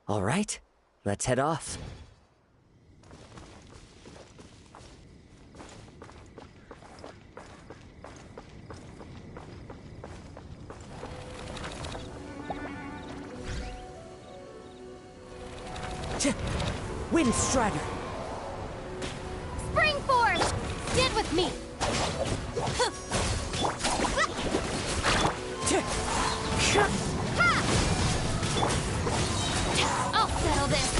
All right, let's head off. Wind Strider! Spring Force! Stand with me! I'll settle this!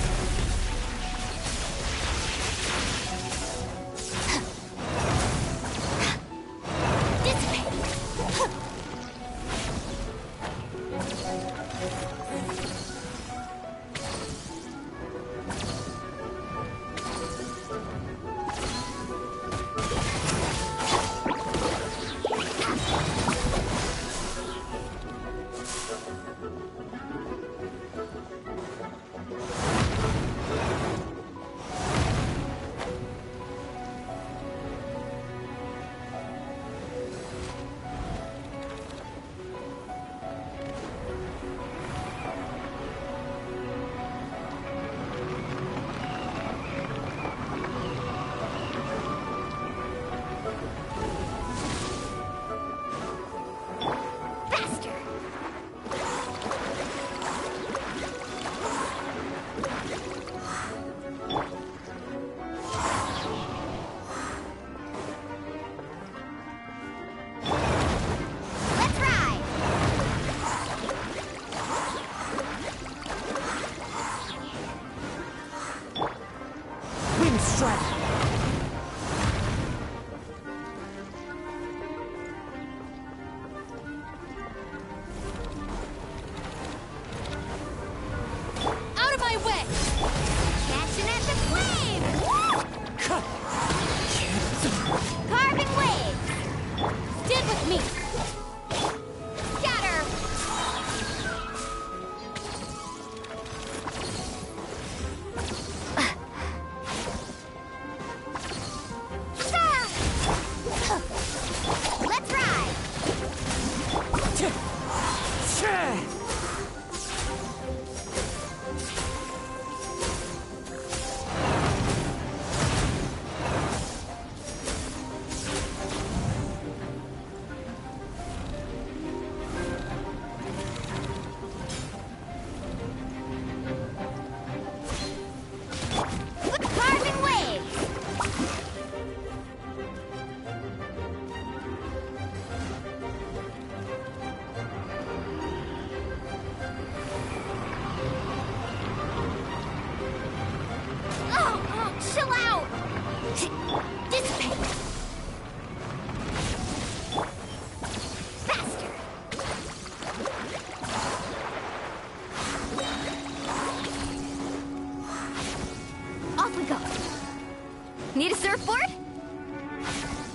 Need a surfboard?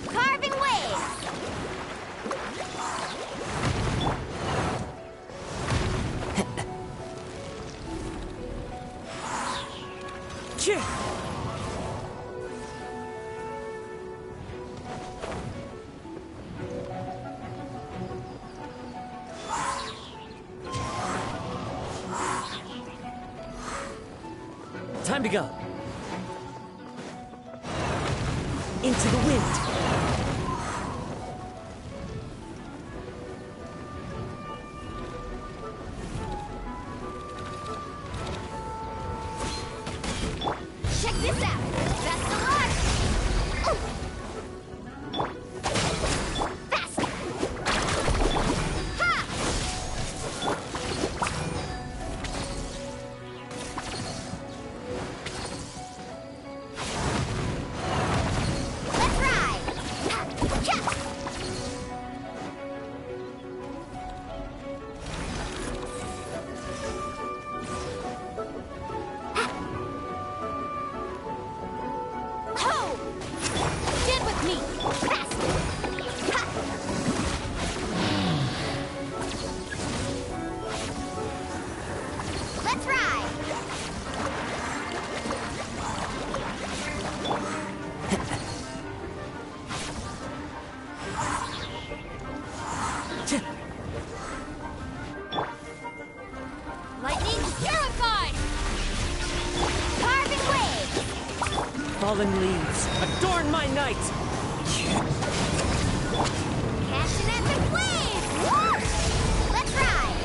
Carving waves! Time to go. Into the wind. Check this out! Best of luck! Faster! Ha! Let's ride! fallen leaves, adorn my night! Catching at the flames! Woo! Let's ride!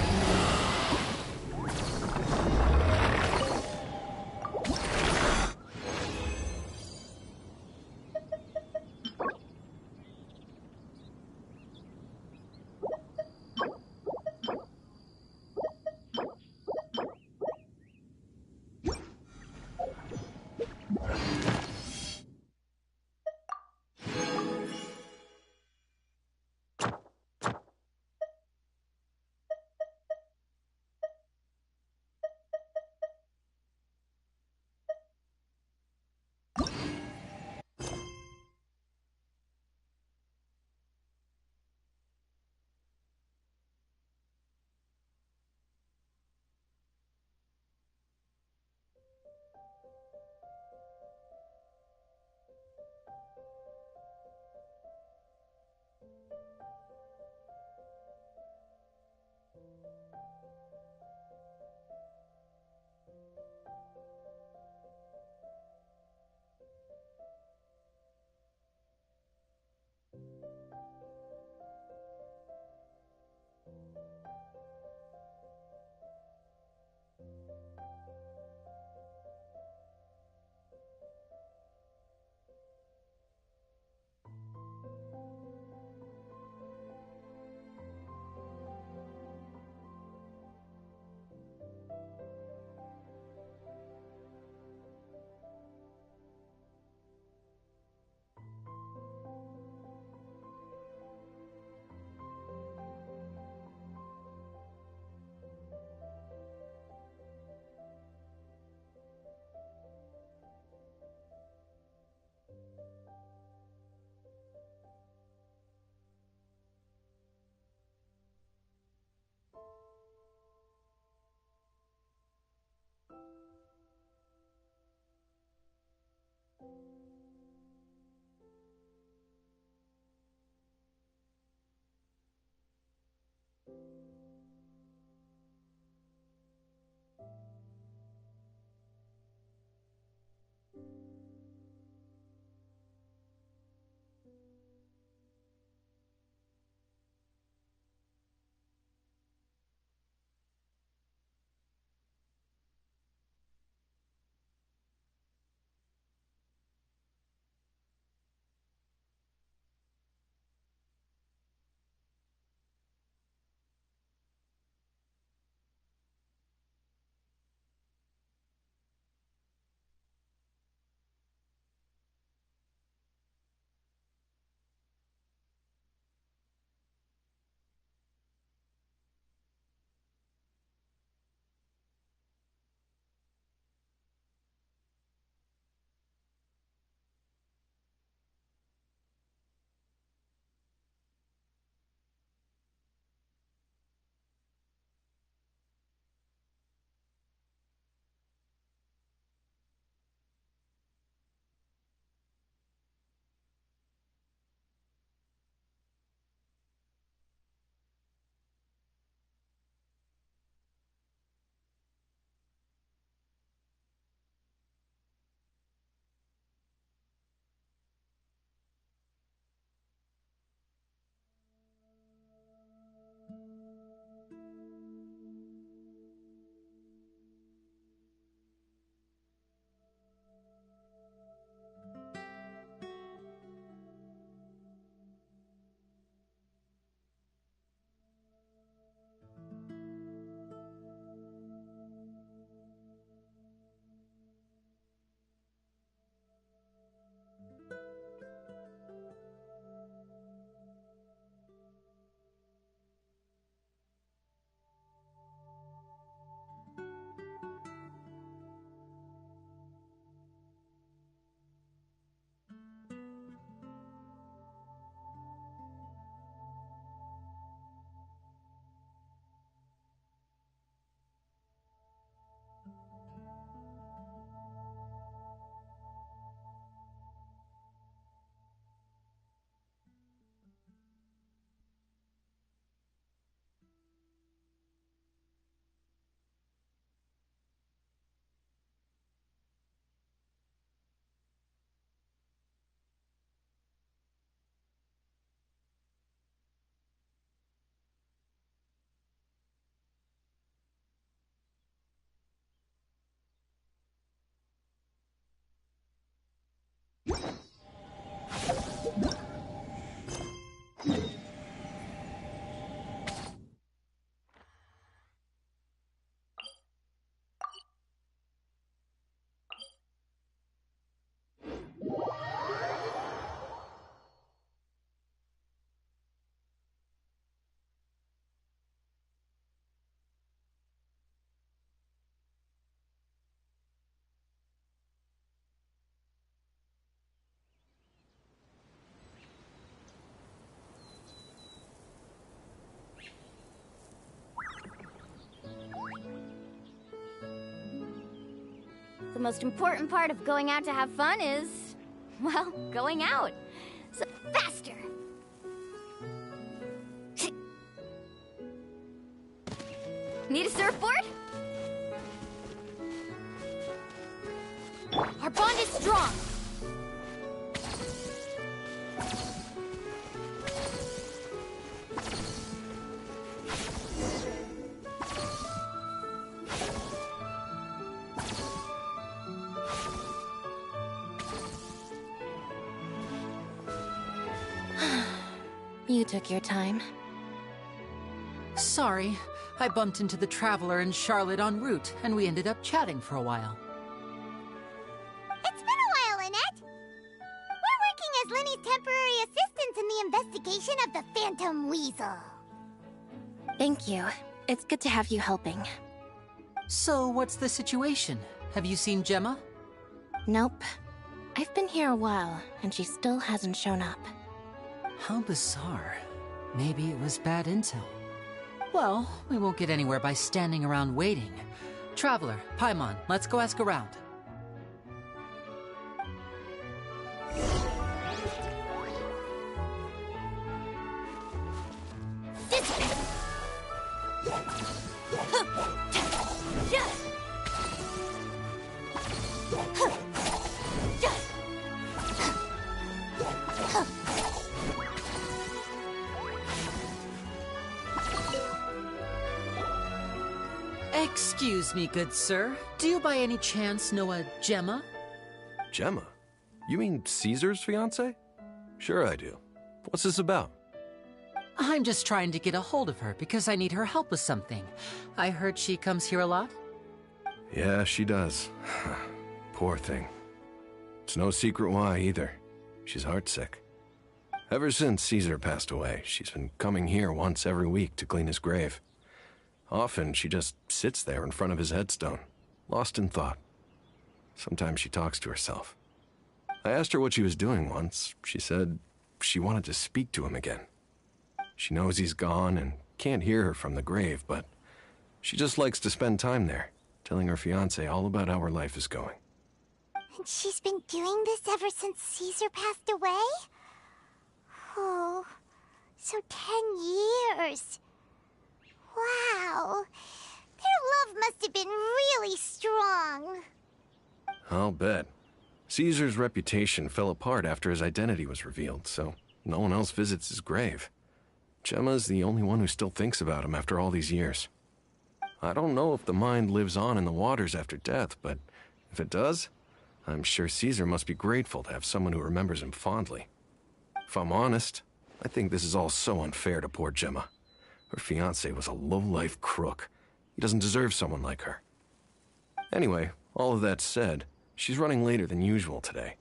The most important part of going out to have fun is, well, going out. So, faster! Need a surfboard? Our bond is strong! You took your time. Sorry, I bumped into the Traveler and Charlotte en route, and we ended up chatting for a while. It's been a while, Annette! We're working as Lenny's temporary assistants in the investigation of the Phantom Weasel. Thank you. It's good to have you helping. So, what's the situation? Have you seen Gemma? Nope. I've been here a while, and she still hasn't shown up. How bizarre. Maybe it was bad intel. Well, we won't get anywhere by standing around waiting. Traveler, Paimon, let's go ask around. Excuse me, good sir. Do you by any chance know a Gemma? Gemma? You mean Caesar's fiancée? Sure I do. What's this about? I'm just trying to get a hold of her because I need her help with something. I heard she comes here a lot. Yeah, she does. Poor thing. It's no secret why, either. She's heartsick. Ever since Caesar passed away, she's been coming here once every week to clean his grave. Often, she just sits there in front of his headstone, lost in thought. Sometimes she talks to herself. I asked her what she was doing once. She said she wanted to speak to him again. She knows he's gone and can't hear her from the grave, but she just likes to spend time there, telling her fiancé all about how her life is going. And she's been doing this ever since Caesar passed away? Oh, so 10 years. Wow, their love must have been really strong. I'll bet. Caesar's reputation fell apart after his identity was revealed, so no one else visits his grave. Gemma's the only one who still thinks about him after all these years. I don't know if the mind lives on in the waters after death, but if it does, I'm sure Caesar must be grateful to have someone who remembers him fondly. If I'm honest, I think this is all so unfair to poor Gemma. Her fiancé was a low-life crook. He doesn't deserve someone like her. Anyway, all of that said, she's running later than usual today.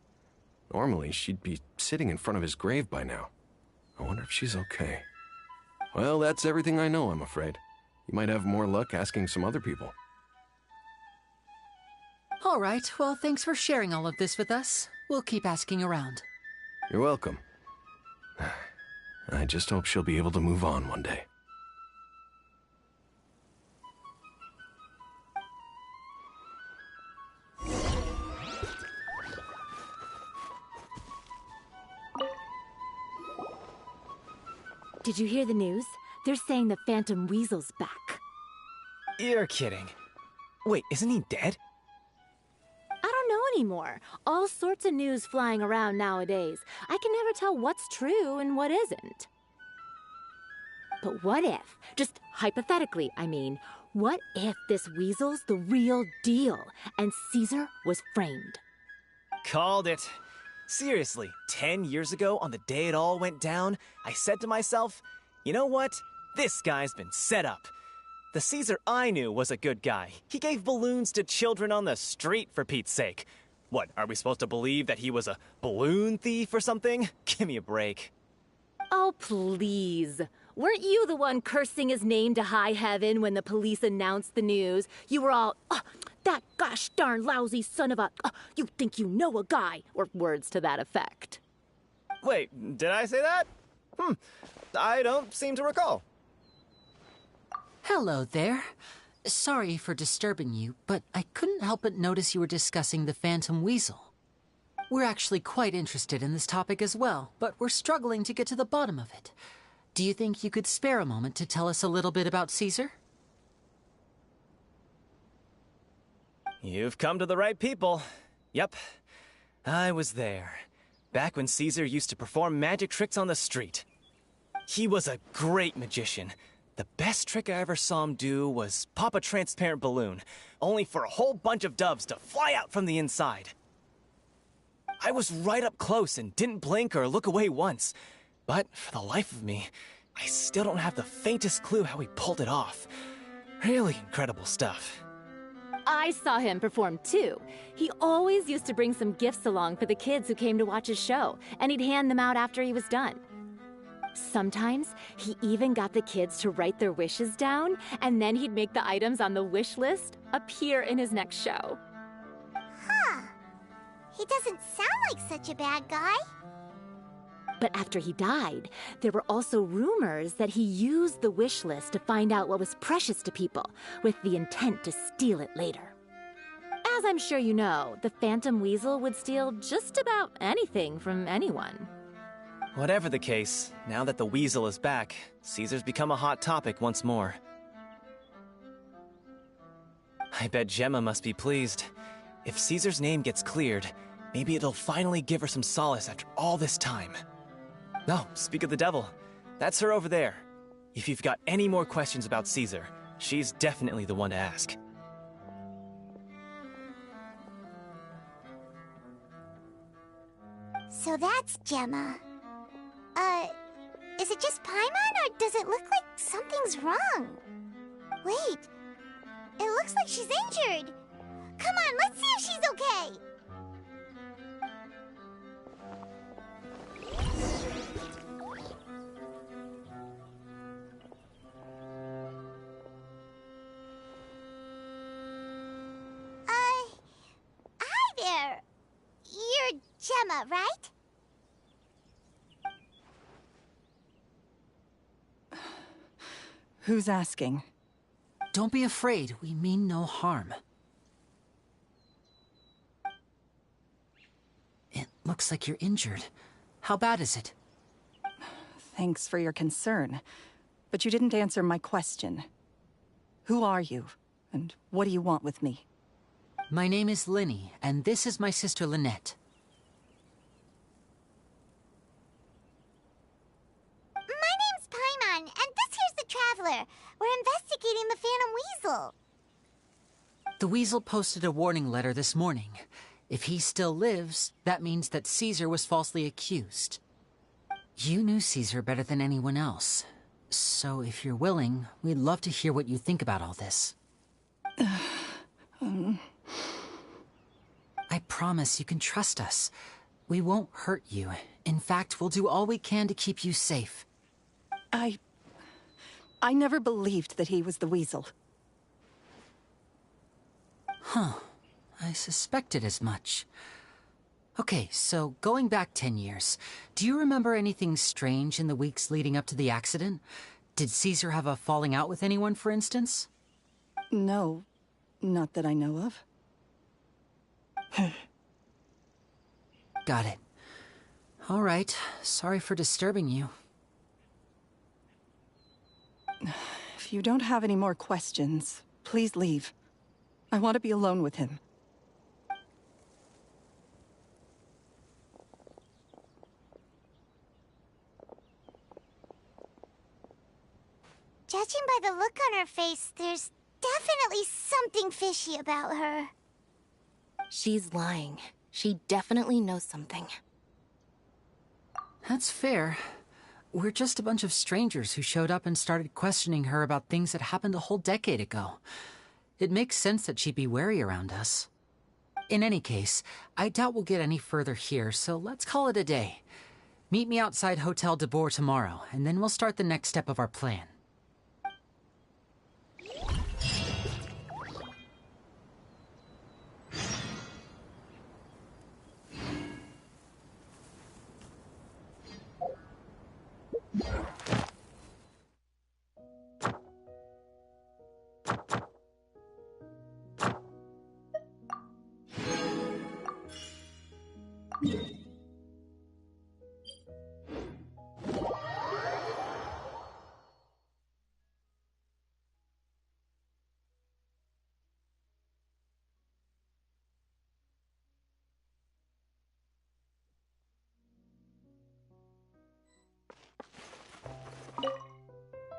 Normally, she'd be sitting in front of his grave by now. I wonder if she's okay. Well, that's everything I know, I'm afraid. You might have more luck asking some other people. All right, well, thanks for sharing all of this with us. We'll keep asking around. You're welcome. I just hope she'll be able to move on one day. Did you hear the news? They're saying the Phantom Weasel's back. You're kidding. Wait, isn't he dead? I don't know anymore. All sorts of news flying around nowadays. I can never tell what's true and what isn't. But what if, just hypothetically, I mean, what if this weasel's the real deal and Caesar was framed? Called it. Seriously, 10 years ago, on the day it all went down, I said to myself, you know what? This guy's been set up. The Caesar I knew was a good guy. He gave balloons to children on the street, for Pete's sake. What, are we supposed to believe that he was a balloon thief or something? Give me a break. Oh, please. Weren't you the one cursing his name to high heaven when the police announced the news? You were all, oh, that gosh darn lousy son of a, you think you know a guy, or words to that effect. Wait, did I say that? I don't seem to recall. Hello there. Sorry for disturbing you, but I couldn't help but notice you were discussing the Phantom Weasel. We're actually quite interested in this topic as well, but we're struggling to get to the bottom of it. Do you think you could spare a moment to tell us a little bit about Caesar? You've come to the right people. Yep, I was there. Back when Caesar used to perform magic tricks on the street. He was a great magician. The best trick I ever saw him do was pop a transparent balloon, only for a whole bunch of doves to fly out from the inside. I was right up close and didn't blink or look away once. But for the life of me, I still don't have the faintest clue how he pulled it off. Really incredible stuff. I saw him perform too. He always used to bring some gifts along for the kids who came to watch his show, and he'd hand them out after he was done. Sometimes, he even got the kids to write their wishes down, and then he'd make the items on the wish list appear in his next show. Huh. He doesn't sound like such a bad guy. But after he died, there were also rumors that he used the wish list to find out what was precious to people, with the intent to steal it later. As I'm sure you know, the Phantom Weasel would steal just about anything from anyone. Whatever the case, now that the Weasel is back, Caesar's become a hot topic once more. I bet Gemma must be pleased. If Caesar's name gets cleared, maybe it'll finally give her some solace after all this time. No, speak of the devil. That's her over there. If you've got any more questions about Caesar, she's definitely the one to ask. So that's Gemma. Is it just Paimon, or does it look like something's wrong? Wait, it looks like she's injured. Come on, let's see if she's okay. Hi there. You're Gemma, right? Who's asking? Don't be afraid, we mean no harm. It looks like you're injured. How bad is it? Thanks for your concern, but you didn't answer my question. Who are you, and what do you want with me? My name is Linny, and this is my sister Lynette. My name's Paimon, and this here's the Traveler. We're investigating the Phantom Weasel. The Weasel posted a warning letter this morning. If he still lives, that means that Caesar was falsely accused. You knew Caesar better than anyone else. So if you're willing, we'd love to hear what you think about all this. I promise you can trust us. We won't hurt you. In fact, we'll do all we can to keep you safe. I never believed that he was the Weasel. Huh. I suspected as much. Okay, so going back 10 years, do you remember anything strange in the weeks leading up to the accident? Did Caesar have a falling out with anyone, for instance? No, not that I know of. Got it. All right, sorry for disturbing you. If you don't have any more questions, please leave. I want to be alone with him. Judging by the look on her face, there's definitely something fishy about her. She's lying. She definitely knows something. That's fair. We're just a bunch of strangers who showed up and started questioning her about things that happened a whole decade ago. It makes sense that she'd be wary around us. In any case, I doubt we'll get any further here, so let's call it a day. Meet me outside Hotel de Boer tomorrow, and then we'll start the next step of our plan.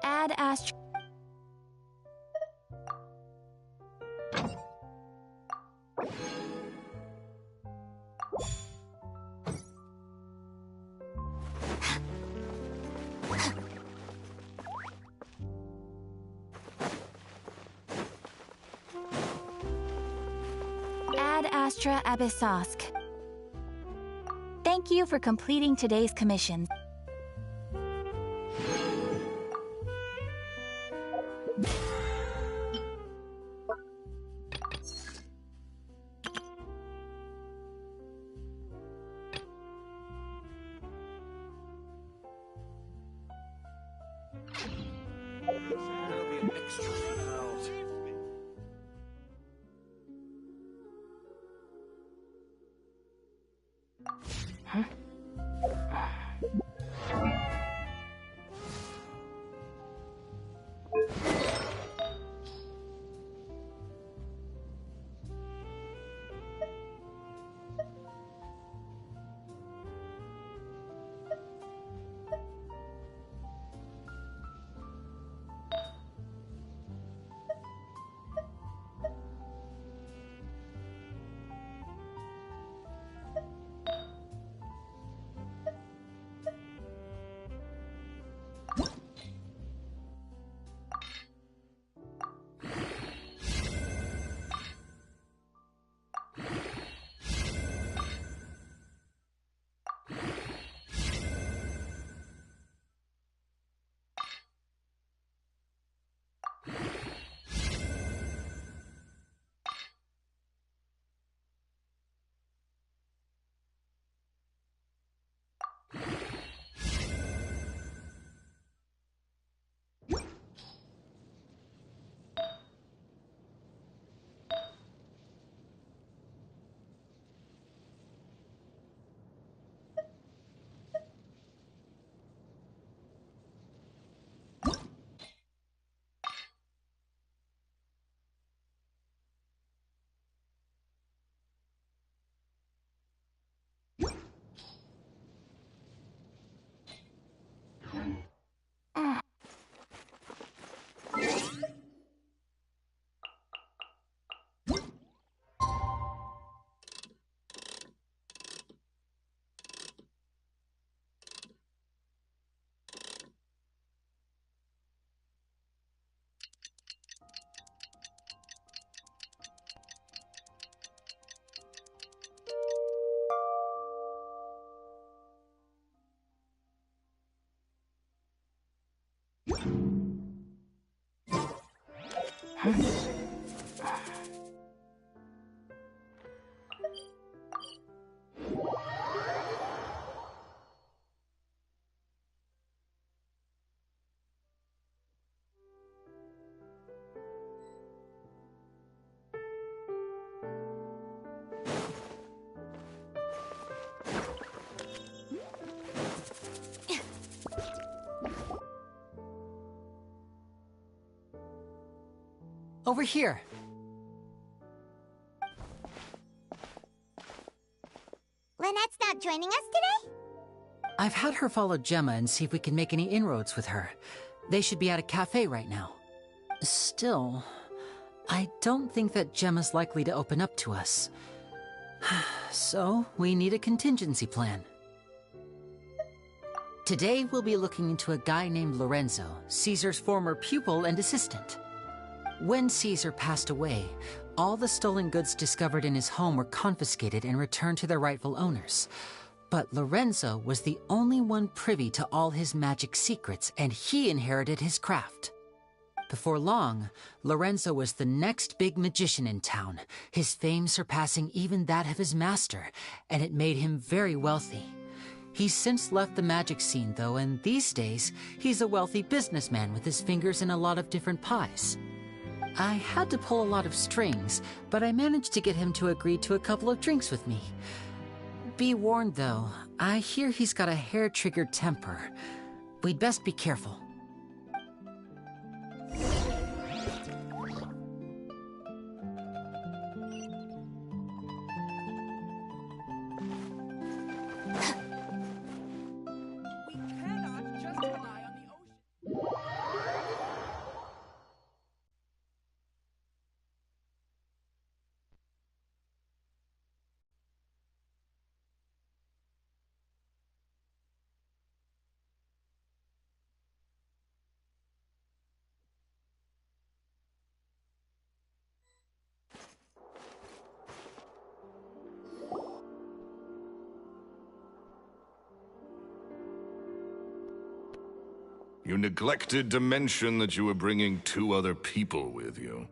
Ad Astra. Ad Astra Abyssosk. Thank you for completing today's commission. Over here. Lynette's not joining us today? I've had her follow Gemma and see if we can make any inroads with her. They should be at a cafe right now. Still, I don't think that Gemma's likely to open up to us. So, we need a contingency plan. Today, we'll be looking into a guy named Lorenzo, Caesar's former pupil and assistant. When Caesar passed away, all the stolen goods discovered in his home were confiscated and returned to their rightful owners. But Lorenzo was the only one privy to all his magic secrets, and he inherited his craft. Before long, Lorenzo was the next big magician in town, his fame surpassing even that of his master, and it made him very wealthy. He's since left the magic scene, though, and these days, he's a wealthy businessman with his fingers in a lot of different pies. I had to pull a lot of strings, but I managed to get him to agree to a couple of drinks with me. Be warned, though, I hear he's got a hair-triggered temper. We'd best be careful. You neglected to mention that you were bringing 2 other people with you.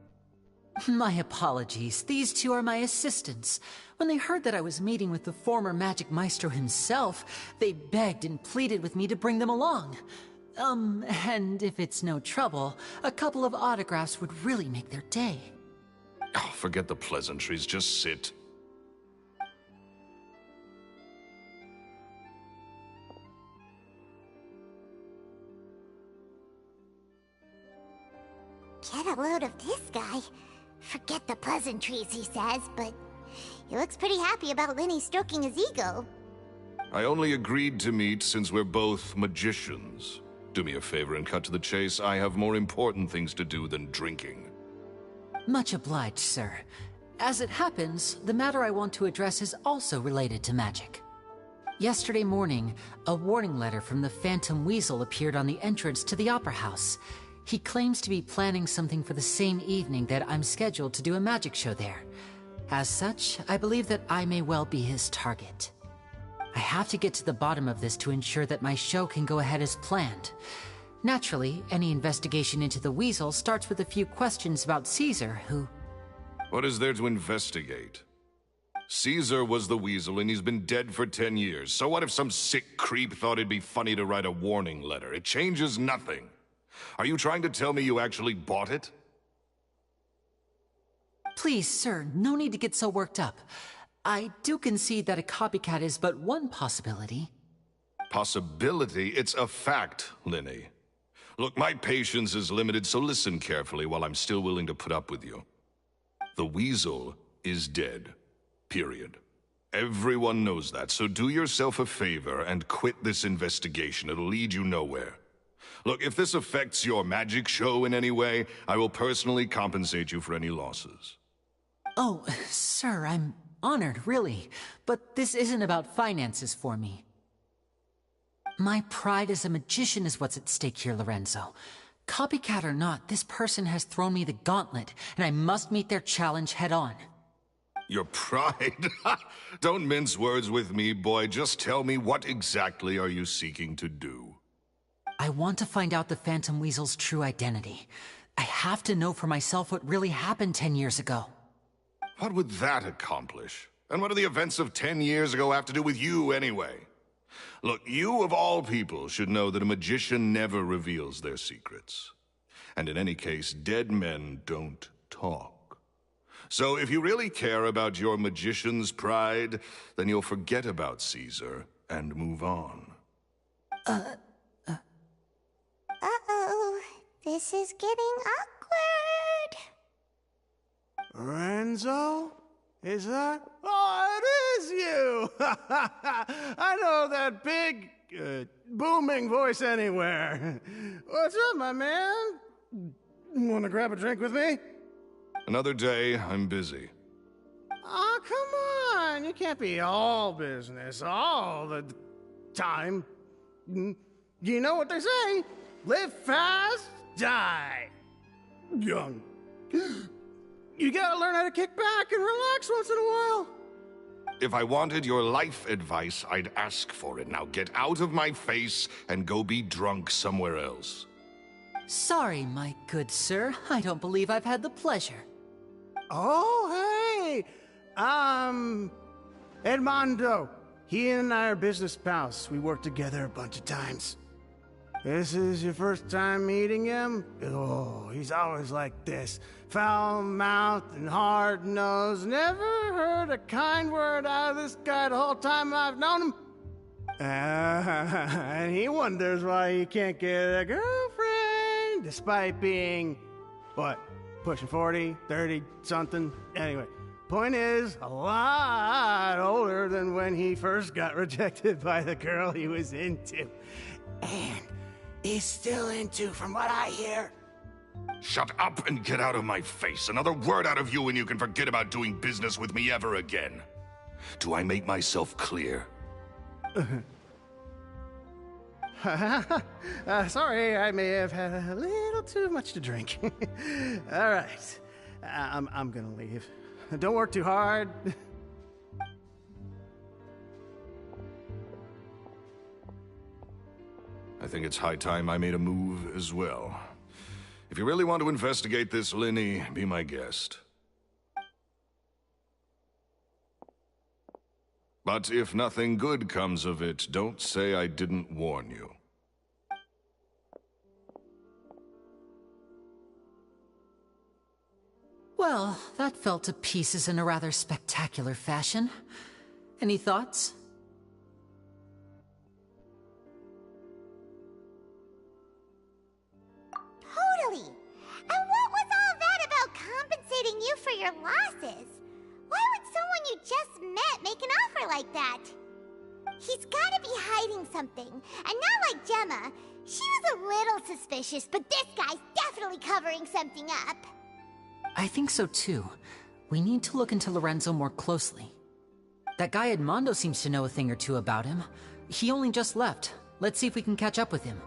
My apologies. These 2 are my assistants. When they heard that I was meeting with the former magic maestro himself, they begged and pleaded with me to bring them along. And if it's no trouble, a couple of autographs would really make their day. Oh, forget the pleasantries, just sit. Get a load of this guy. Forget the pleasantries, he says, but he looks pretty happy about Lenny stroking his ego. I only agreed to meet since we're both magicians. Do me a favor and cut to the chase. I have more important things to do than drinking. Much obliged, sir. As it happens, the matter I want to address is also related to magic. Yesterday morning, a warning letter from the Phantom Weasel appeared on the entrance to the Opera House. He claims to be planning something for the same evening that I'm scheduled to do a magic show there. As such, I believe that I may well be his target. I have to get to the bottom of this to ensure that my show can go ahead as planned. Naturally, any investigation into the Weasel starts with a few questions about Caesar, who... What is there to investigate? Caesar was the Weasel and he's been dead for 10 years. So what if some sick creep thought it'd be funny to write a warning letter? It changes nothing. Are you trying to tell me you actually bought it? Please, sir, no need to get so worked up. I do concede that a copycat is but one possibility. Possibility? It's a fact, Lenny. Look, my patience is limited, so listen carefully while I'm still willing to put up with you. The Weasel is dead. Period. Everyone knows that, so do yourself a favor and quit this investigation. It'll lead you nowhere. Look, if this affects your magic show in any way, I will personally compensate you for any losses. Oh, sir, I'm honored, really. But this isn't about finances for me. My pride as a magician is what's at stake here, Lorenzo. Copycat or not, this person has thrown me the gauntlet, and I must meet their challenge head-on. Your pride? Don't mince words with me, boy. Just tell me, what exactly are you seeking to do? I want to find out the Phantom Weasel's true identity. I have to know for myself what really happened 10 years ago. What would that accomplish? And what do the events of 10 years ago have to do with you, anyway? Look, you of all people should know that a magician never reveals their secrets. And in any case, dead men don't talk. So if you really care about your magician's pride, then you'll forget about Caesar and move on. Uh-oh. This is getting awkward. Lorenzo? Is that? Oh, it is you! I know that big, booming voice anywhere. What's up, my man? Want to grab a drink with me? Another day, I'm busy. Oh, come on. You can't be all business all the time. You know what they say? Live fast, die young. You gotta learn how to kick back and relax once in a while. If I wanted your life advice, I'd ask for it. Now get out of my face and go be drunk somewhere else. Sorry, my good sir. I don't believe I've had the pleasure. Oh, hey! Edmondo. He and I are business pals. We worked together a bunch of times. This is your first time meeting him? Oh, he's always like this. Foul-mouthed and hard-nosed. Never heard a kind word out of this guy the whole time I've known him. And he wonders why he can't get a girlfriend, despite being, what, pushing 40, 30, something? Anyway, point is, a lot older than when he first got rejected by the girl he was into. And he's still into, from what I hear. Shut up and get out of my face. Another word out of you and you can forget about doing business with me ever again. Do I make myself clear? Sorry, I may have had a little too much to drink. All right, I'm gonna leave. Don't work too hard. I think it's high time I made a move as well. If you really want to investigate this, Linny, be my guest. But if nothing good comes of it, don't say I didn't warn you. Well, that fell to pieces in a rather spectacular fashion. Any thoughts? Totally. And what was all that about compensating you for your losses? Why would someone you just met make an offer like that? He's gotta be hiding something. And not like Gemma. She was a little suspicious, but this guy's definitely covering something up. I think so too. We need to look into Lorenzo more closely. That guy Edmondo seems to know a thing or two about him. He only just left. Let's see if we can catch up with him.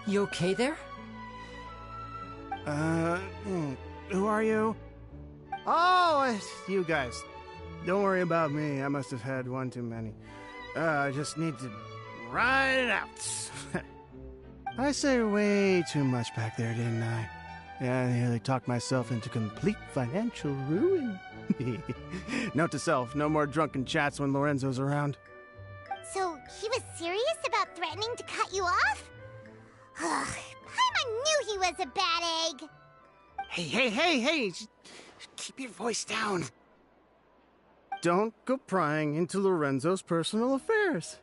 You okay there? Who are you? Oh, it's you guys. Don't worry about me. I must have had one too many. I just need to ride it out. I say way too much back there, didn't I? Yeah, I nearly talked myself into complete financial ruin. Note to self, no more drunken chats when Lorenzo's around. So, he was serious about threatening to cut you off? Ugh, Paimon knew he was a bad egg. Hey, just keep your voice down. Don't go prying into Lorenzo's personal affairs.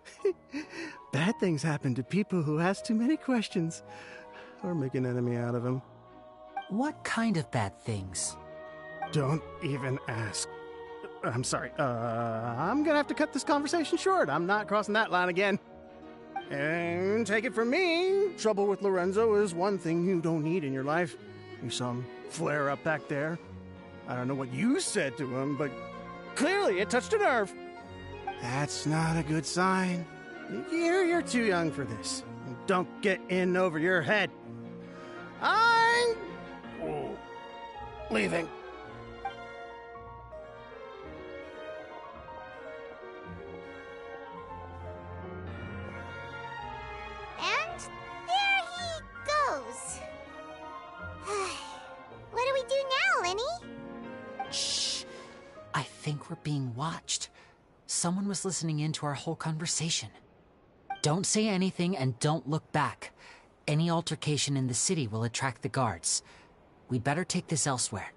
Bad things happen to people who ask too many questions, or make an enemy out of him. What kind of bad things? Don't even ask. I'm sorry, I'm gonna have to cut this conversation short. I'm not crossing that line again. And take it from me, trouble with Lorenzo is one thing you don't need in your life. You saw him flare up back there. I don't know what you said to him, but clearly it touched a nerve. That's not a good sign. You're too young for this. Don't get in over your head. I'm leaving. And there he goes. I think we're being watched. Someone was listening in to our whole conversation. Don't say anything and don't look back. Any altercation in the city will attract the guards. We'd better take this elsewhere.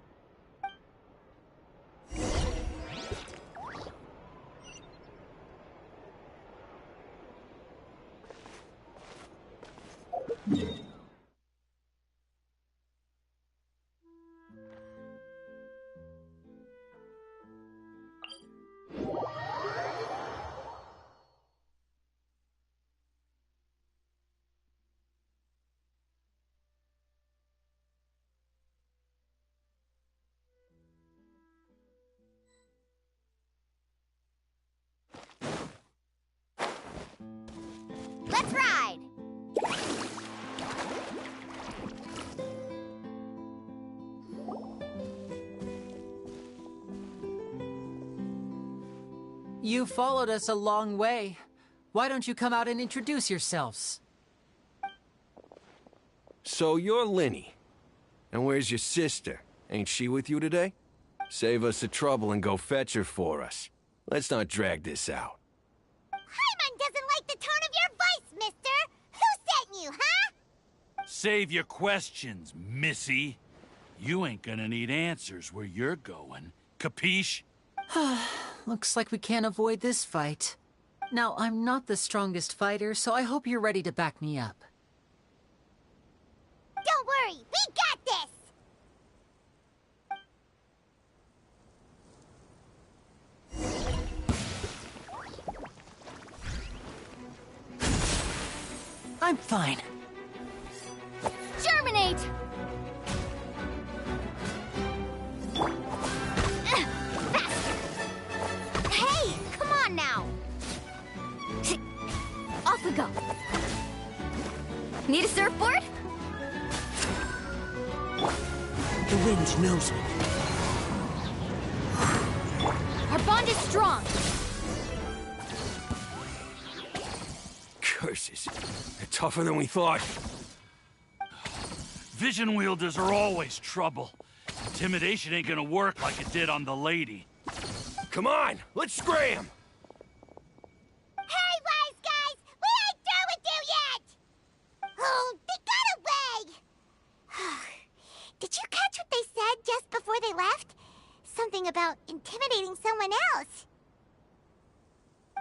Let's ride! You followed us a long way. Why don't you come out and introduce yourselves? So you're Linny. And where's your sister? Ain't she with you today? Save us the trouble and go fetch her for us. Let's not drag this out. Paimon doesn't like the tone of your voice, mister! Who sent you, huh? Save your questions, missy. You ain't gonna need answers where you're going. Capiche? Looks like we can't avoid this fight. Now, I'm not the strongest fighter, so I hope you're ready to back me up. Don't worry, we got this! I'm fine. Germinate! Faster! Hey, come on now! Off we go. Need a surfboard? The wind knows me. Our bond is strong. Curses. They're tougher than we thought. Vision wielders are always trouble. Intimidation ain't gonna work like it did on the lady. Come on, let's scram! Hey, wise guys! We ain't through with you yet! Oh, they got away! Did you catch what they said just before they left? Something about intimidating someone else.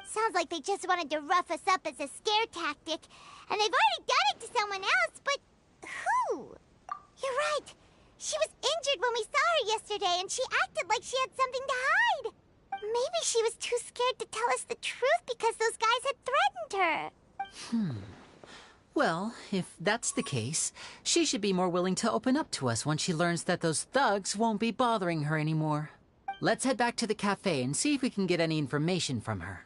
Sounds like they just wanted to rough us up as a scare tactic, and they've already done it to someone else, but who? You're right. She was injured when we saw her yesterday, and she acted like she had something to hide. Maybe she was too scared to tell us the truth because those guys had threatened her. Well, if that's the case, she should be more willing to open up to us once she learns that those thugs won't be bothering her anymore. Let's head back to the cafe and see if we can get any information from her.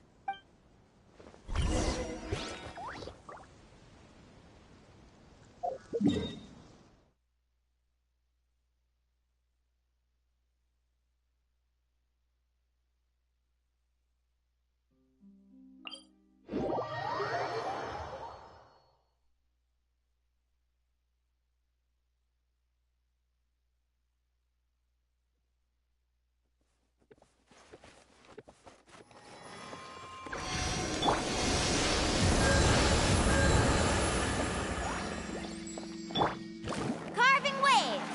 Carving waves!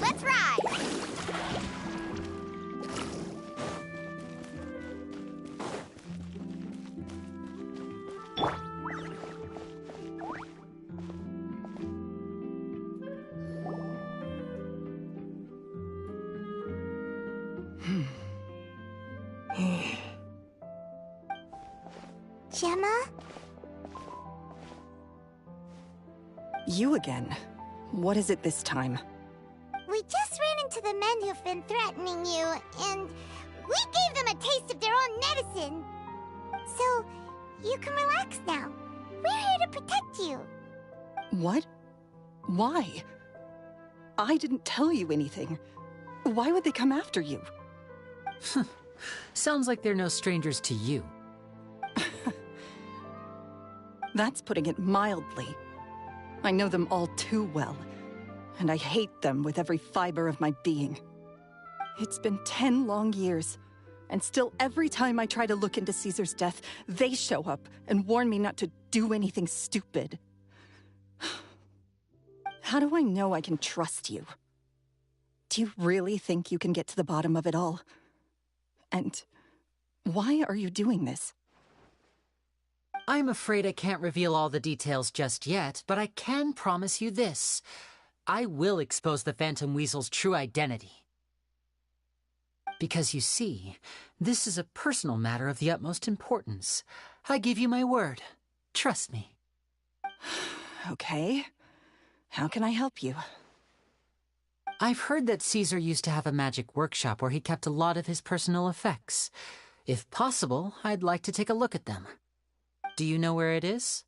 Let's ride! Gemma? You again. What is it this time? We just ran into the men who've been threatening you, and we gave them a taste of their own medicine. So, you can relax now. We're here to protect you. What? Why? I didn't tell you anything. Why would they come after you? Sounds like they're no strangers to you. That's putting it mildly. I know them all too well, and I hate them with every fiber of my being. It's been 10 long years, and still every time I try to look into Caesar's death, they show up and warn me not to do anything stupid. How do I know I can trust you? Do you really think you can get to the bottom of it all? And why are you doing this? I'm afraid I can't reveal all the details just yet, but I can promise you this. I will expose the Phantom Weasel's true identity. Because you see, this is a personal matter of the utmost importance. I give you my word. Trust me. Okay. How can I help you? I've heard that Caesar used to have a magic workshop where he kept a lot of his personal effects. If possible, I'd like to take a look at them. Do you know where it is?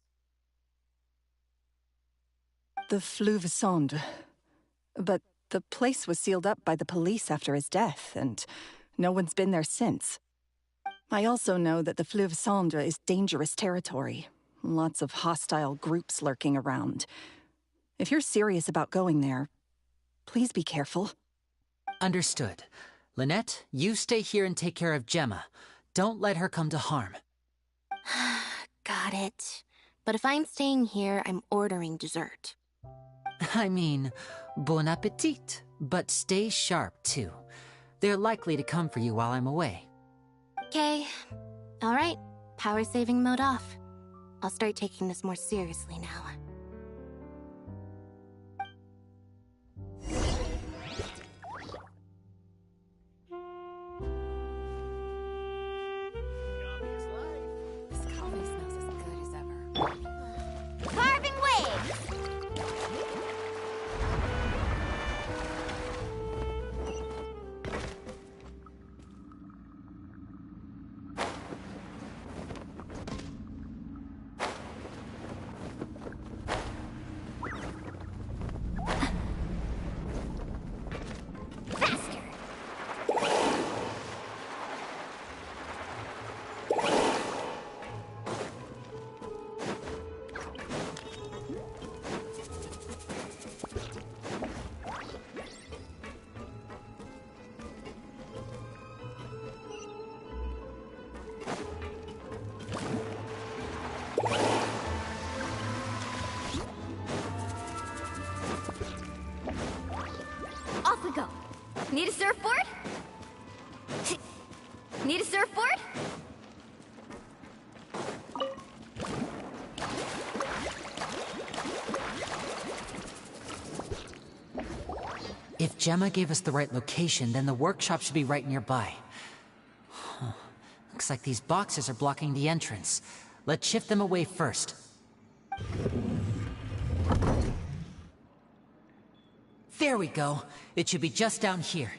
The Fleuve Sonde. But the place was sealed up by the police after his death, and no one's been there since. I also know that the Fleuve Sonde is dangerous territory. Lots of hostile groups lurking around. If you're serious about going there, please be careful. Understood. Lynette, you stay here and take care of Gemma. Don't let her come to harm. Got it. But if I'm staying here, I'm ordering dessert. I mean, bon appetit. But stay sharp, too. They're likely to come for you while I'm away. Okay. Alright. Power saving mode off. I'll start taking this more seriously now. Carving waves! Faster! Off we go. Need a surfboard? Need a surfboard? If Gemma gave us the right location, then the workshop should be right nearby. Huh. Looks like these boxes are blocking the entrance. Let's shift them away first. There we go. It should be just down here.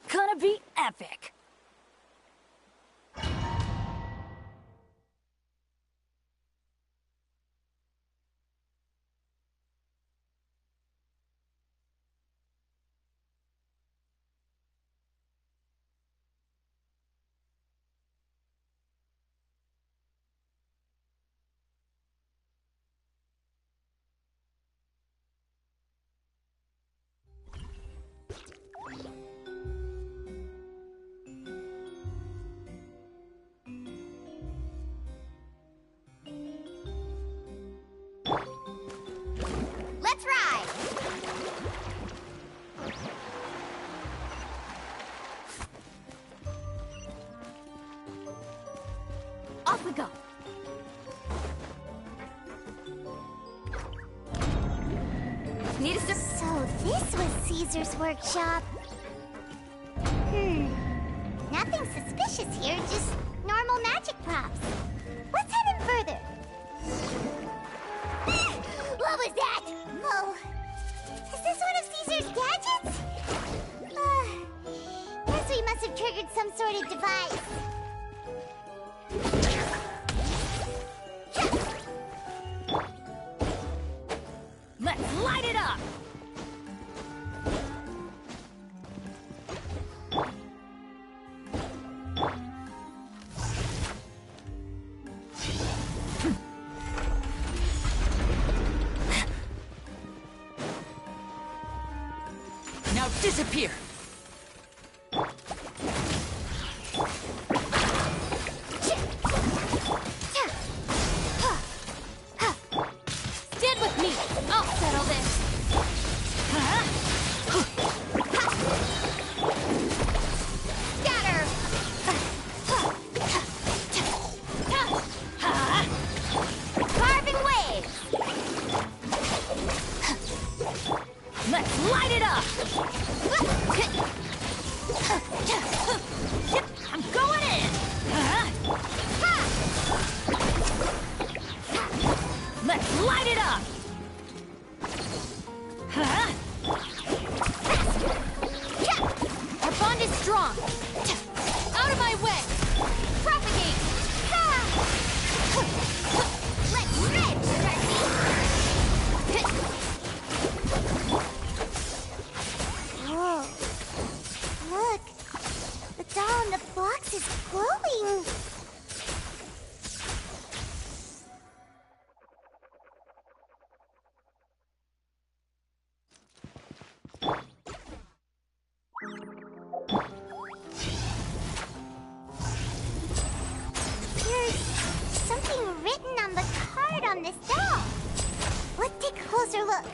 Gonna be epic. Off we go. Need a sip? So this was Caesar's workshop. Nothing suspicious here, just normal magic props. Let's head in further. What was that? Oh, is this one of Caesar's gadgets? Guess we must have triggered some sort of device. Let's light it up! Now disappear! Stand with me! I'll settle this! Scatter! Carving waves! Let's light it up! I'm going in! Let's light it up! Our bond is strong! Out of my way! Propagate! Let's rip, Whoa. Look, the doll in the box is glowing. There's something written on the card on this doll. Let's take a closer look.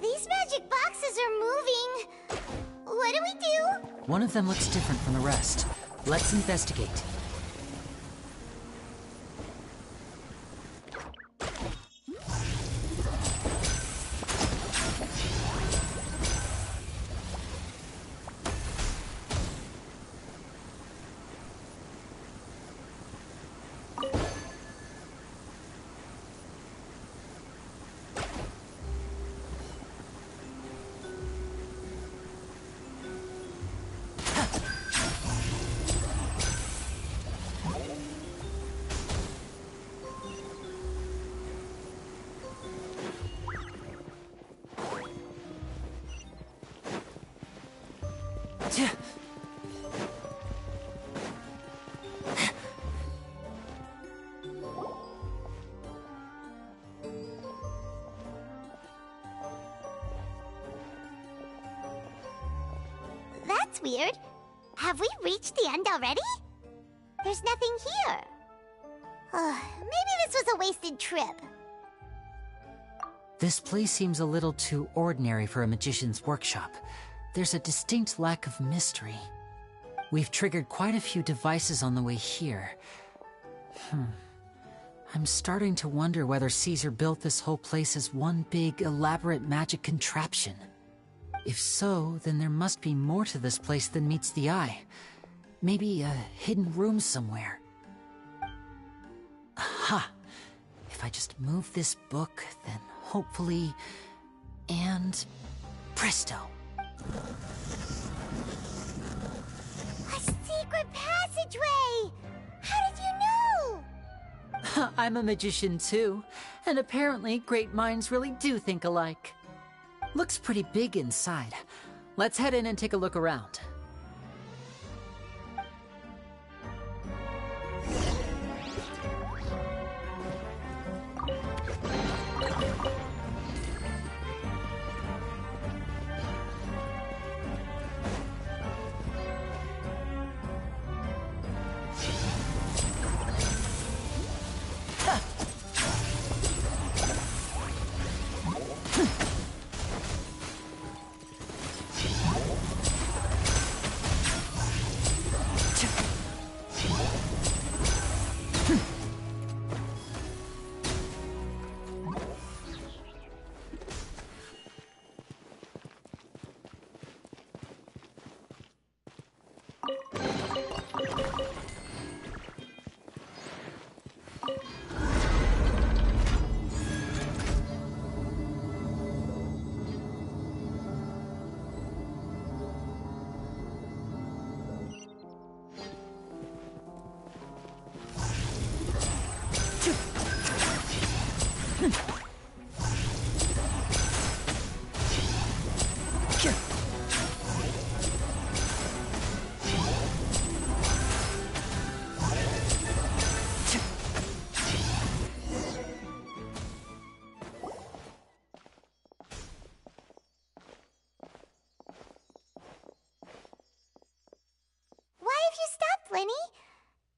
These magic boxes are moving. What do we do? One of them looks different from the rest. Let's investigate. That's weird. Have we reached the end already? There's nothing here. Maybe this was a wasted trip. This place seems a little too ordinary for a magician's workshop. There's a distinct lack of mystery. We've triggered quite a few devices on the way here. I'm starting to wonder whether Caesar built this whole place as one big, elaborate magic contraption. If so, then there must be more to this place than meets the eye. Maybe a hidden room somewhere. Aha! If I just move this book, then hopefully... and... presto! A secret passageway! How did you know? I'm a magician too, and apparently great minds really do think alike. Looks pretty big inside. Let's head in and take a look around.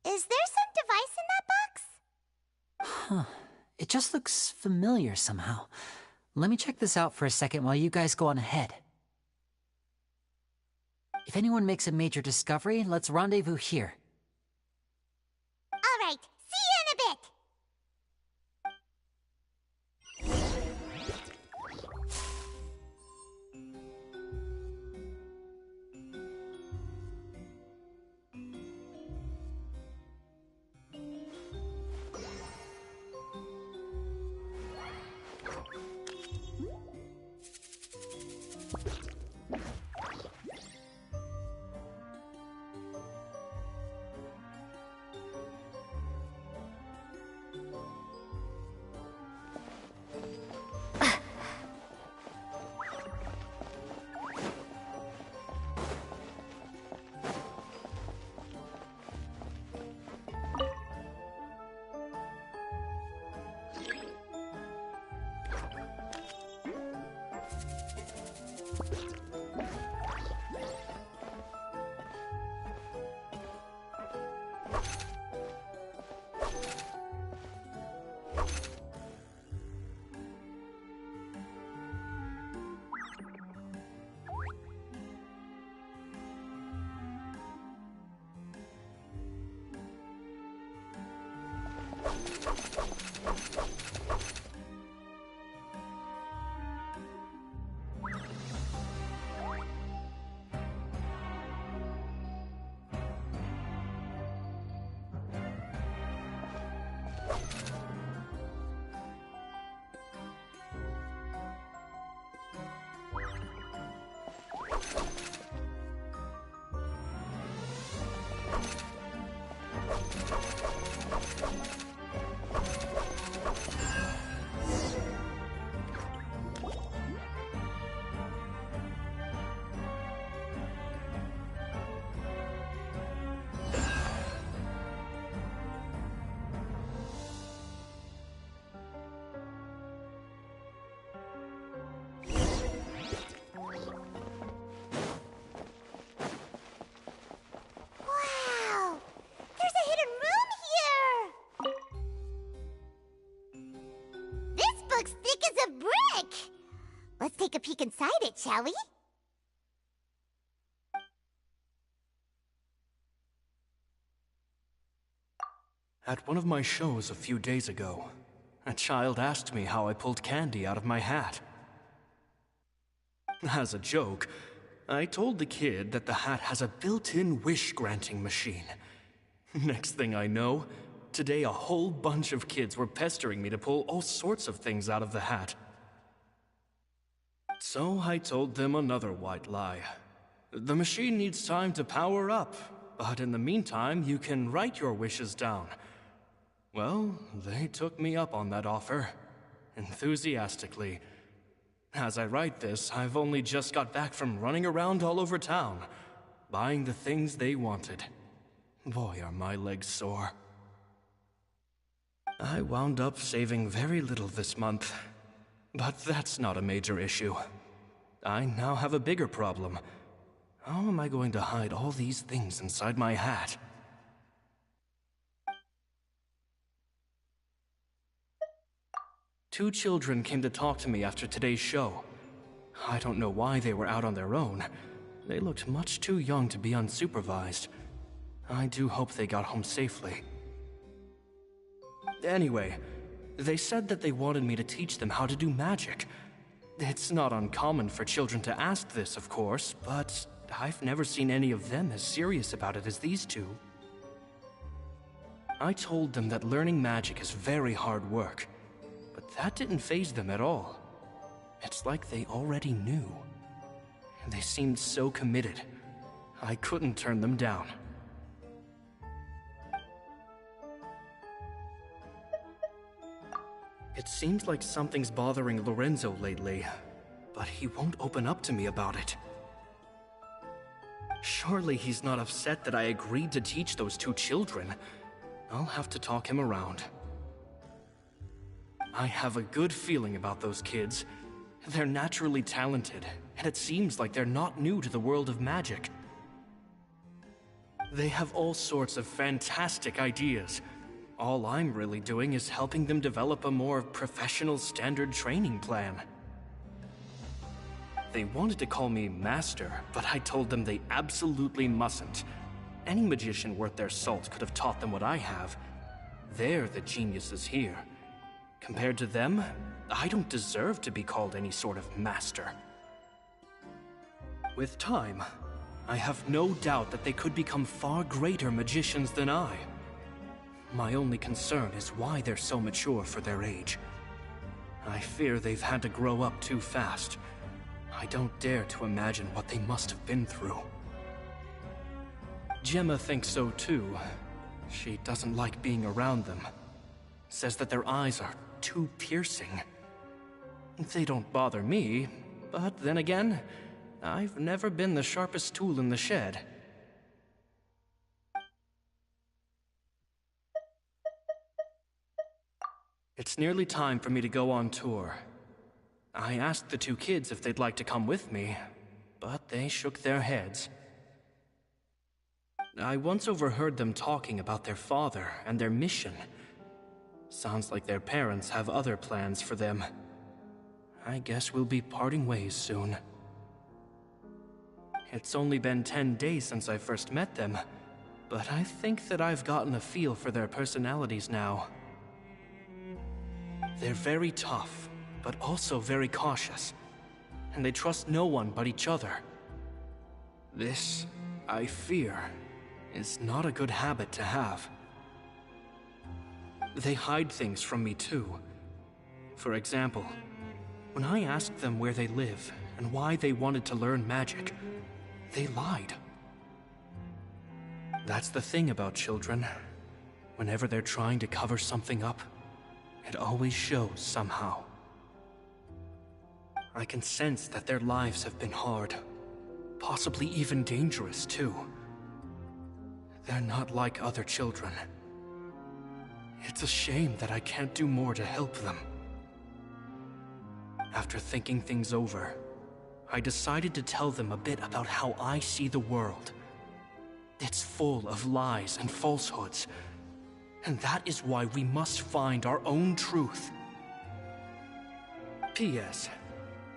Is there some device in that box? Huh. It just looks familiar somehow. Let me check this out for a second while you guys go on ahead. If anyone makes a major discovery, let's rendezvous here. All right, see you in a bit! Let's take a peek inside it, shall we? At one of my shows a few days ago, a child asked me how I pulled candy out of my hat. As a joke, I told the kid that the hat has a built-in wish-granting machine. Next thing I know, today a whole bunch of kids were pestering me to pull all sorts of things out of the hat. So I told them another white lie. The machine needs time to power up, but in the meantime, you can write your wishes down. Well, they took me up on that offer, enthusiastically. As I write this, I've only just got back from running around all over town, buying the things they wanted. Boy, are my legs sore. I wound up saving very little this month, but that's not a major issue. I now have a bigger problem. How am I going to hide all these things inside my hat? Two children came to talk to me after today's show. I don't know why they were out on their own. They looked much too young to be unsupervised. I do hope they got home safely. Anyway, they said that they wanted me to teach them how to do magic. It's not uncommon for children to ask this, of course, but I've never seen any of them as serious about it as these two. I told them that learning magic is very hard work, but that didn't faze them at all. It's like they already knew. They seemed so committed. I couldn't turn them down. It seems like something's bothering Lorenzo lately, but he won't open up to me about it. Surely he's not upset that I agreed to teach those two children. I'll have to talk him around. I have a good feeling about those kids. They're naturally talented, and it seems like they're not new to the world of magic. They have all sorts of fantastic ideas. All I'm really doing is helping them develop a more professional standard training plan. They wanted to call me Master, but I told them they absolutely mustn't. Any magician worth their salt could have taught them what I have. They're the geniuses here. Compared to them, I don't deserve to be called any sort of master. With time, I have no doubt that they could become far greater magicians than I. My only concern is why they're so mature for their age. I fear they've had to grow up too fast. I don't dare to imagine what they must have been through. Gemma thinks so too. She doesn't like being around them. Says that their eyes are too piercing. They don't bother me, but then again, I've never been the sharpest tool in the shed. It's nearly time for me to go on tour. I asked the two kids if they'd like to come with me, but they shook their heads. I once overheard them talking about their father and their mission. Sounds like their parents have other plans for them. I guess we'll be parting ways soon. It's only been 10 days since I first met them, but I think that I've gotten a feel for their personalities now. They're very tough, but also very cautious, and they trust no one but each other. This, I fear, is not a good habit to have. They hide things from me too. For example, when I asked them where they live and why they wanted to learn magic, they lied. That's the thing about children. Whenever they're trying to cover something up, it always shows somehow. I can sense that their lives have been hard, possibly even dangerous too. They're not like other children. It's a shame that I can't do more to help them. After thinking things over, I decided to tell them a bit about how I see the world. It's full of lies and falsehoods, and that is why we must find our own truth. P.S.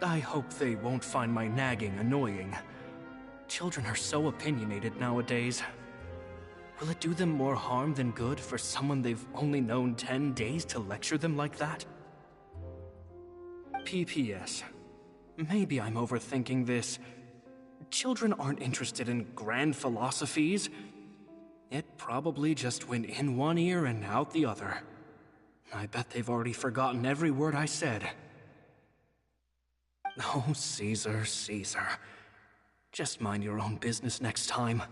I hope they won't find my nagging annoying. Children are so opinionated nowadays. Will it do them more harm than good for someone they've only known 10 days to lecture them like that? PPS. Maybe I'm overthinking this. Children aren't interested in grand philosophies. It probably just went in one ear and out the other. I bet they've already forgotten every word I said. Oh, Caesar, Caesar. Just mind your own business next time.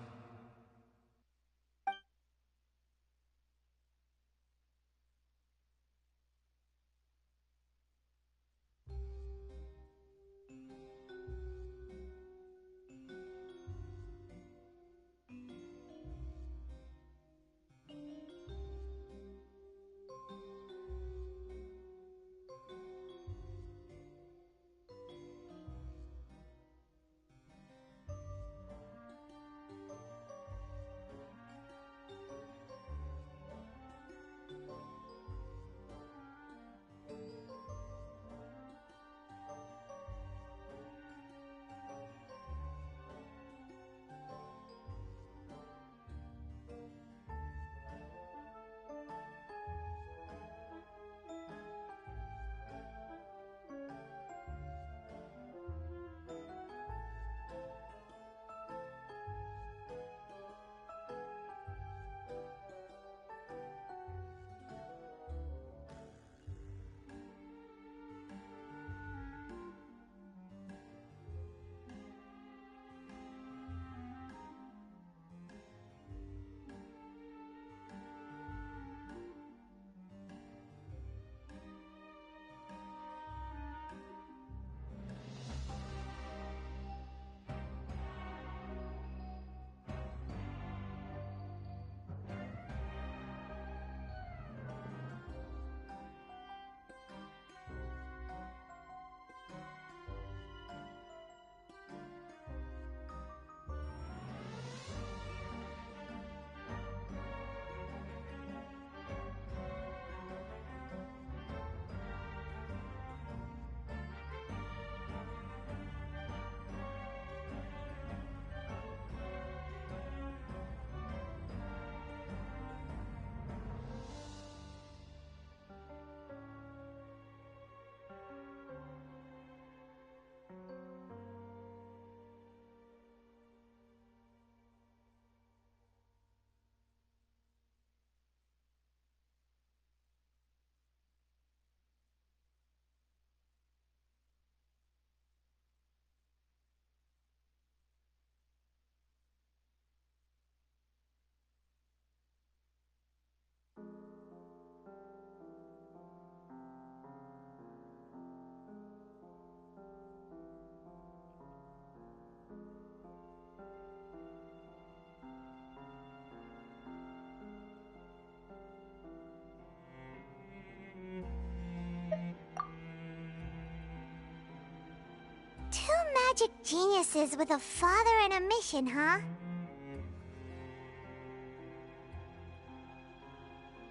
Magic geniuses with a father and a mission, huh?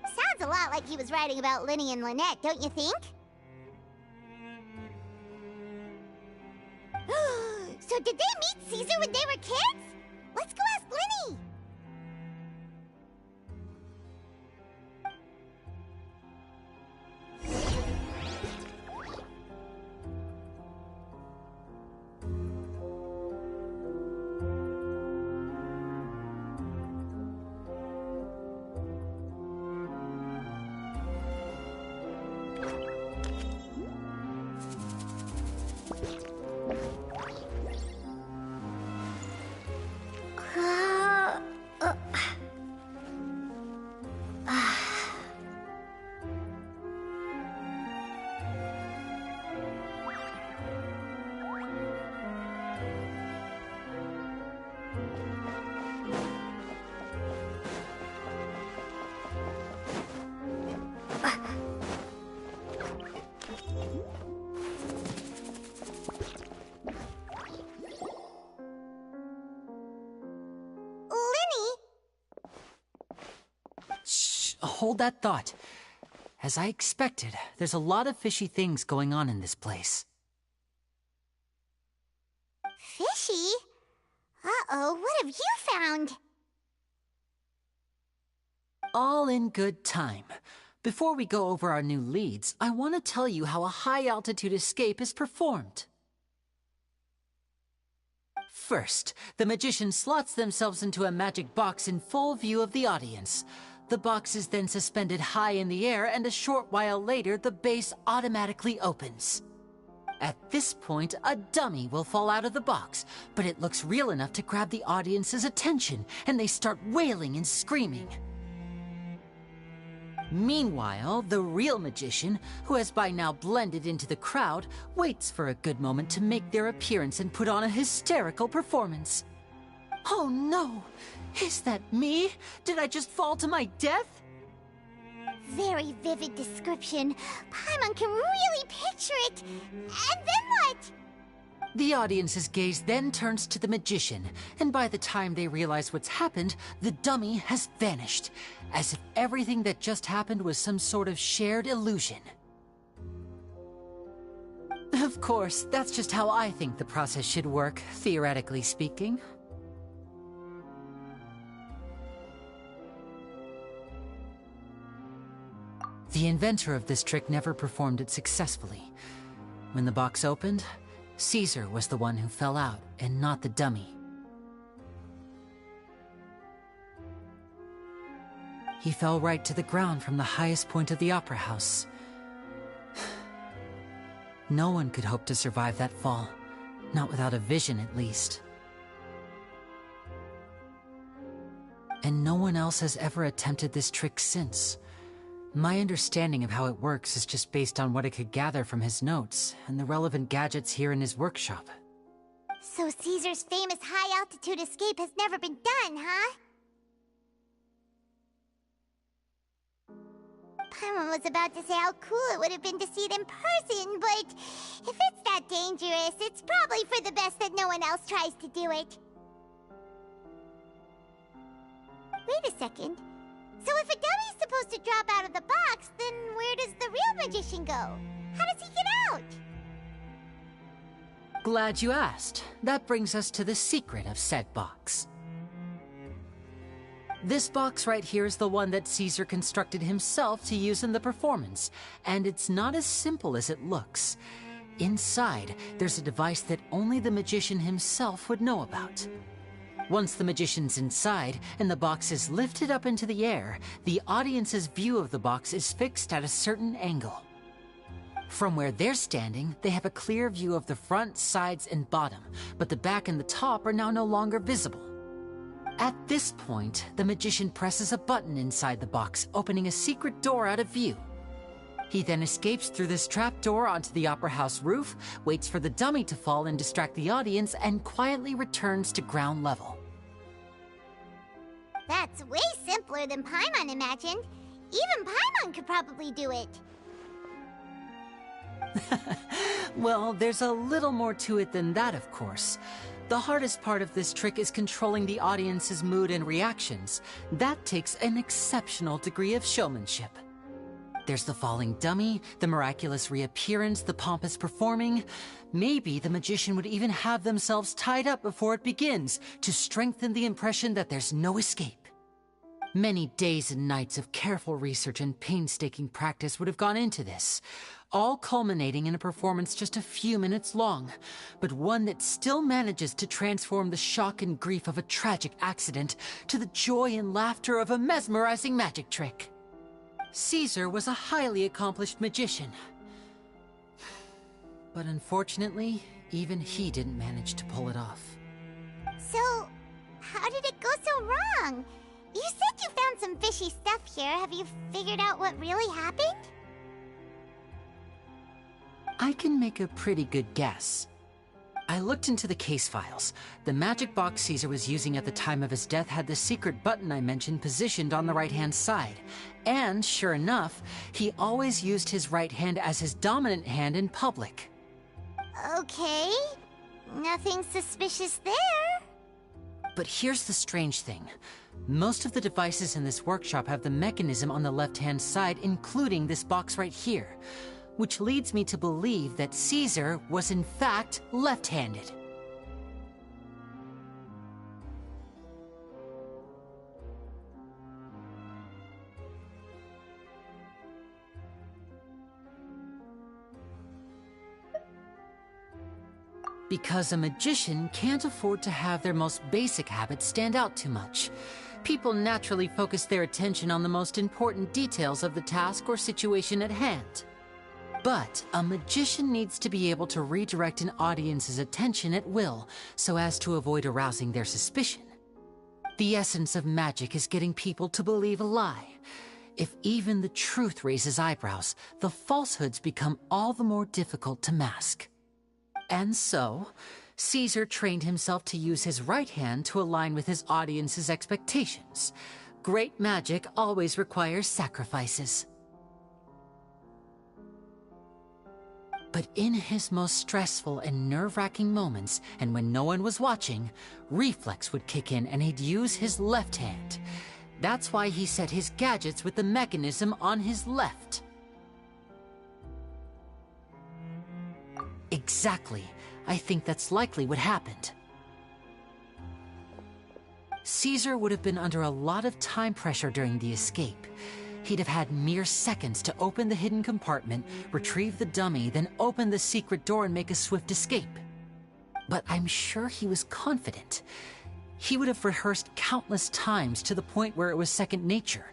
Sounds a lot like he was writing about Linny and Lynette, don't you think? So did they meet Caesar when they were kids? Let's go ask Linny! Hold that thought. As I expected, there's a lot of fishy things going on in this place. fishy. Uh-oh, what have you found? All in good time. Before we go over our new leads, I want to tell you how a high-altitude escape is performed. First, the magician slots themselves into a magic box in full view of the audience. The box is then suspended high in the air, and a short while later, the base automatically opens. At this point, a dummy will fall out of the box, but it looks real enough to grab the audience's attention, and they start wailing and screaming. Meanwhile, the real magician, who has by now blended into the crowd, waits for a good moment to make their appearance and put on a hysterical performance. Oh no! Is that me? Did I just fall to my death? Very vivid description. Paimon can really picture it. And then what? The audience's gaze then turns to the magician, and by the time they realize what's happened, the dummy has vanished, as if everything that just happened was some sort of shared illusion. Of course, that's just how I think the process should work, theoretically speaking. The inventor of this trick never performed it successfully. When the box opened, Caesar was the one who fell out, and not the dummy. He fell right to the ground from the highest point of the opera house. No one could hope to survive that fall, not without a vision at least. And no one else has ever attempted this trick since. My understanding of how it works is just based on what I could gather from his notes and the relevant gadgets here in his workshop. So Caesar's famous high-altitude escape has never been done, huh? Paimon was about to say how cool it would have been to see it in person, but if it's that dangerous, it's probably for the best that no one else tries to do it. Wait a second. So if a dummy's supposed to drop out of the box, then where does the real magician go? How does he get out? Glad you asked. That brings us to the secret of said box. This box right here is the one that Caesar constructed himself to use in the performance, and it's not as simple as it looks. Inside, there's a device that only the magician himself would know about. Once the magician's inside and the box is lifted up into the air, the audience's view of the box is fixed at a certain angle. From where they're standing, they have a clear view of the front, sides, and bottom, but the back and the top are now no longer visible. At this point, the magician presses a button inside the box, opening a secret door out of view. He then escapes through this trap door onto the opera house roof, waits for the dummy to fall and distract the audience, and quietly returns to ground level. That's way simpler than Paimon imagined. Even Paimon could probably do it. Well, there's a little more to it than that, of course. The hardest part of this trick is controlling the audience's mood and reactions. That takes an exceptional degree of showmanship. There's the falling dummy, the miraculous reappearance, the pompous performing. Maybe the magician would even have themselves tied up before it begins to strengthen the impression that there's no escape. Many days and nights of careful research and painstaking practice would have gone into this, all culminating in a performance just a few minutes long, but one that still manages to transform the shock and grief of a tragic accident to the joy and laughter of a mesmerizing magic trick. Caesar was a highly accomplished magician. But unfortunately, even he didn't manage to pull it off. So, how did it go so wrong? You said you found some fishy stuff here. Have you figured out what really happened? I can make a pretty good guess. I looked into the case files. The magic box Caesar was using at the time of his death had the secret button I mentioned positioned on the right-hand side. And, sure enough, he always used his right hand as his dominant hand in public. Okay. Nothing suspicious there. But here's the strange thing. Most of the devices in this workshop have the mechanism on the left-hand side, including this box right here, which leads me to believe that Caesar was in fact left-handed. Because a magician can't afford to have their most basic habits stand out too much. People naturally focus their attention on the most important details of the task or situation at hand. But a magician needs to be able to redirect an audience's attention at will so as to avoid arousing their suspicion. The essence of magic is getting people to believe a lie. If even the truth raises eyebrows, the falsehoods become all the more difficult to mask. And so, Caesar trained himself to use his right hand to align with his audience's expectations. Great magic always requires sacrifices. But in his most stressful and nerve-wracking moments, and when no one was watching, reflex would kick in and he'd use his left hand. That's why he set his gadgets with the mechanism on his left. Exactly. I think that's likely what happened. Caesar would have been under a lot of time pressure during the escape. He'd have had mere seconds to open the hidden compartment, retrieve the dummy, then open the secret door and make a swift escape. But I'm sure he was confident. He would have rehearsed countless times to the point where it was second nature.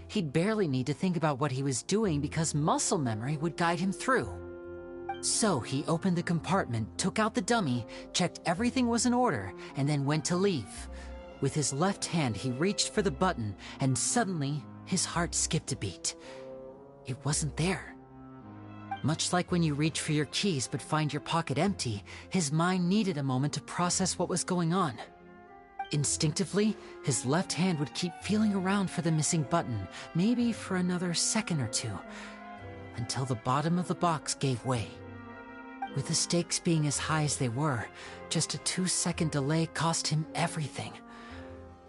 He'd barely need to think about what he was doing because muscle memory would guide him through. So he opened the compartment, took out the dummy, checked everything was in order, and then went to leave. With his left hand, he reached for the button, and suddenly, his heart skipped a beat. It wasn't there. Much like when you reach for your keys but find your pocket empty, his mind needed a moment to process what was going on. Instinctively, his left hand would keep feeling around for the missing button, maybe for another second or two, until the bottom of the box gave way. With the stakes being as high as they were, just a 2-second delay cost him everything.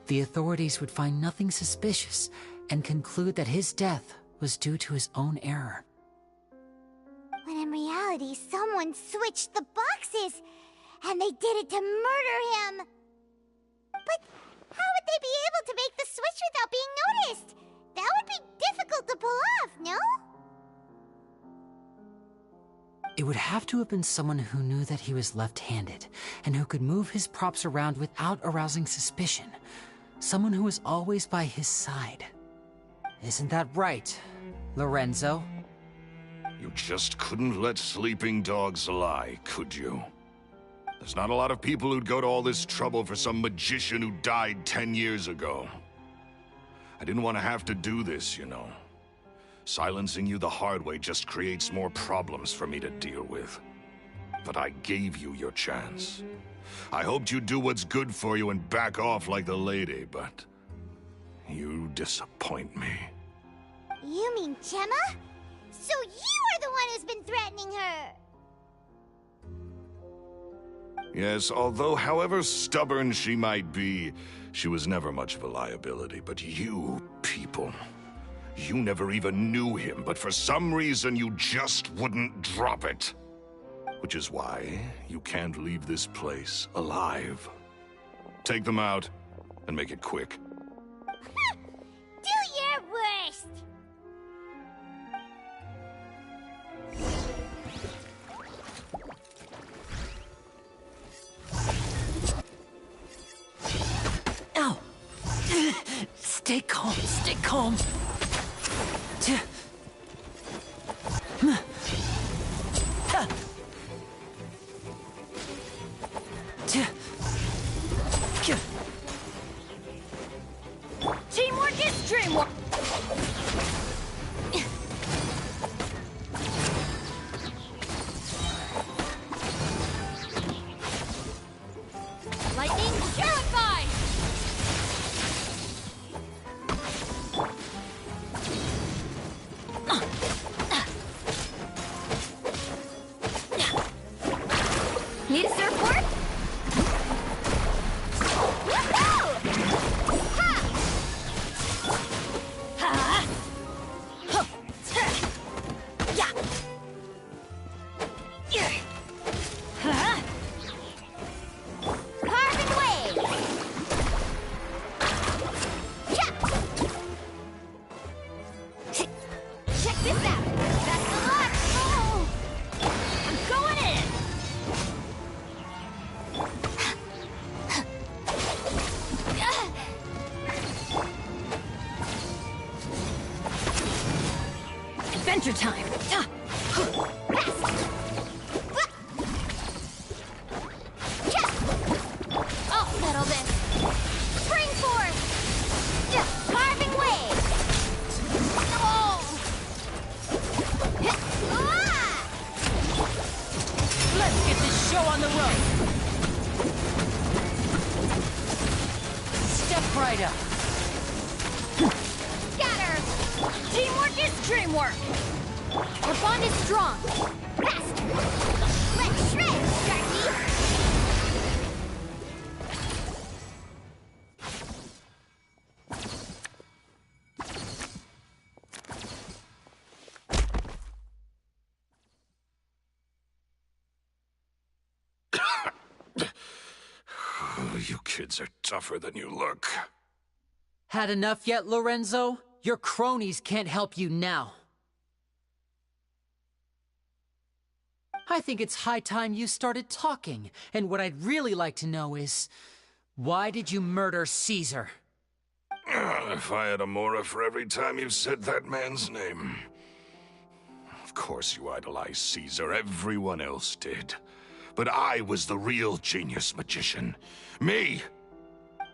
The authorities would find nothing suspicious and conclude that his death was due to his own error. When in reality, someone switched the boxes, and they did it to murder him. But how would they be able to make the switch without being noticed? That would be difficult to pull off, no? It would have to have been someone who knew that he was left-handed, and who could move his props around without arousing suspicion. Someone who was always by his side. Isn't that right, Lorenzo? You just couldn't let sleeping dogs lie, could you? There's not a lot of people who'd go to all this trouble for some magician who died 10 years ago. I didn't want to have to do this, you know. Silencing you the hard way just creates more problems for me to deal with. But I gave you your chance. I hoped you'd do what's good for you and back off like the lady, but you disappoint me. You mean Gemma? So you are the one who's been threatening her! Yes, although however stubborn she might be, she was never much of a liability. But you people, you never even knew him, but for some reason you just wouldn't drop it. Which is why you can't leave this place alive. Take them out, and make it quick. Do your worst! Ow! Stay calm, stay calm. Teamwork is dreamwork! Lightning purified! Need a surfboard? Monster time! I'll settle this. Spring force! Carving wave! Oh! Let's get this show on the road! Step right up. Scatter! Teamwork is dreamwork! Our bond is strong! Fast! Let's shred, Gwonkii! You kids are tougher than you look. Had enough yet, Lorenzo? Your cronies can't help you now. I think it's high time you started talking, and what I'd really like to know is, why did you murder Caesar? If I had a mora for every time you said that man's name. Of course you idolized Caesar, everyone else did. But I was the real genius magician. Me!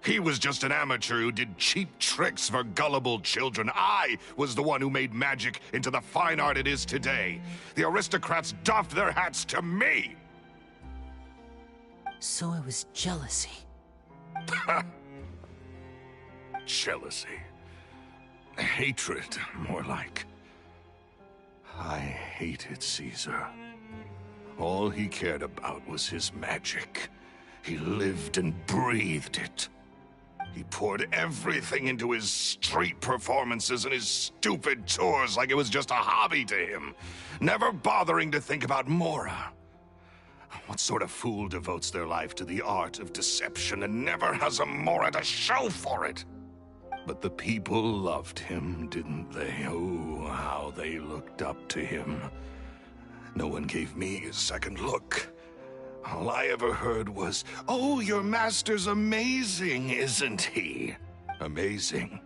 He was just an amateur who did cheap tricks for gullible children. I was the one who made magic into the fine art it is today. The aristocrats doffed their hats to me! So it was jealousy. Jealousy. Hatred, more like. I hated Caesar. All he cared about was his magic. He lived and breathed it. He poured everything into his street performances and his stupid tours like it was just a hobby to him, never bothering to think about Mora. What sort of fool devotes their life to the art of deception and never has a Mora to show for it? But the people loved him, didn't they? Oh, how they looked up to him. No one gave me a second look. All I ever heard was, "Oh, your master's amazing, isn't he?" Amazing.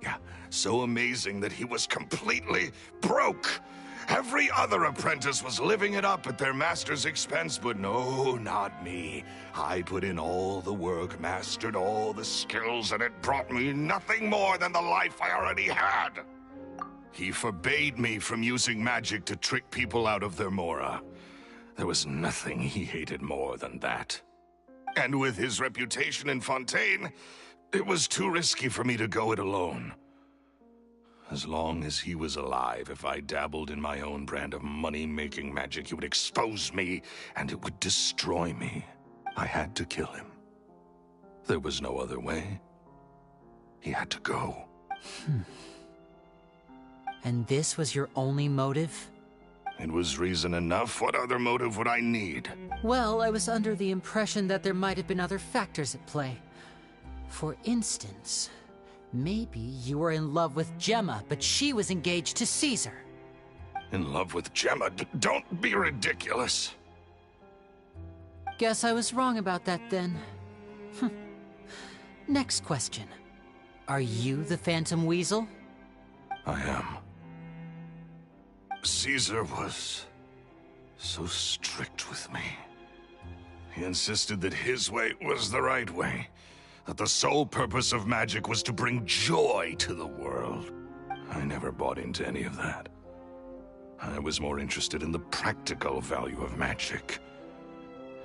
Yeah, so amazing that he was completely broke. Every other apprentice was living it up at their master's expense, but no, not me. I put in all the work, mastered all the skills, and it brought me nothing more than the life I already had. He forbade me from using magic to trick people out of their Mora. There was nothing he hated more than that. And with his reputation in Fontaine, it was too risky for me to go it alone. As long as he was alive, if I dabbled in my own brand of money-making magic, he would expose me, and it would destroy me. I had to kill him. There was no other way. He had to go. And this was your only motive? It was reason enough. What other motive would I need? Well, I was under the impression that there might have been other factors at play. For instance, maybe you were in love with Gemma, but she was engaged to Caesar. In love with Gemma? Don't be ridiculous. Guess I was wrong about that then. Next question. Are you the Phantom Weasel? I am. Caesar was so strict with me. He insisted that his way was the right way, that the sole purpose of magic was to bring joy to the world. I never bought into any of that. I was more interested in the practical value of magic.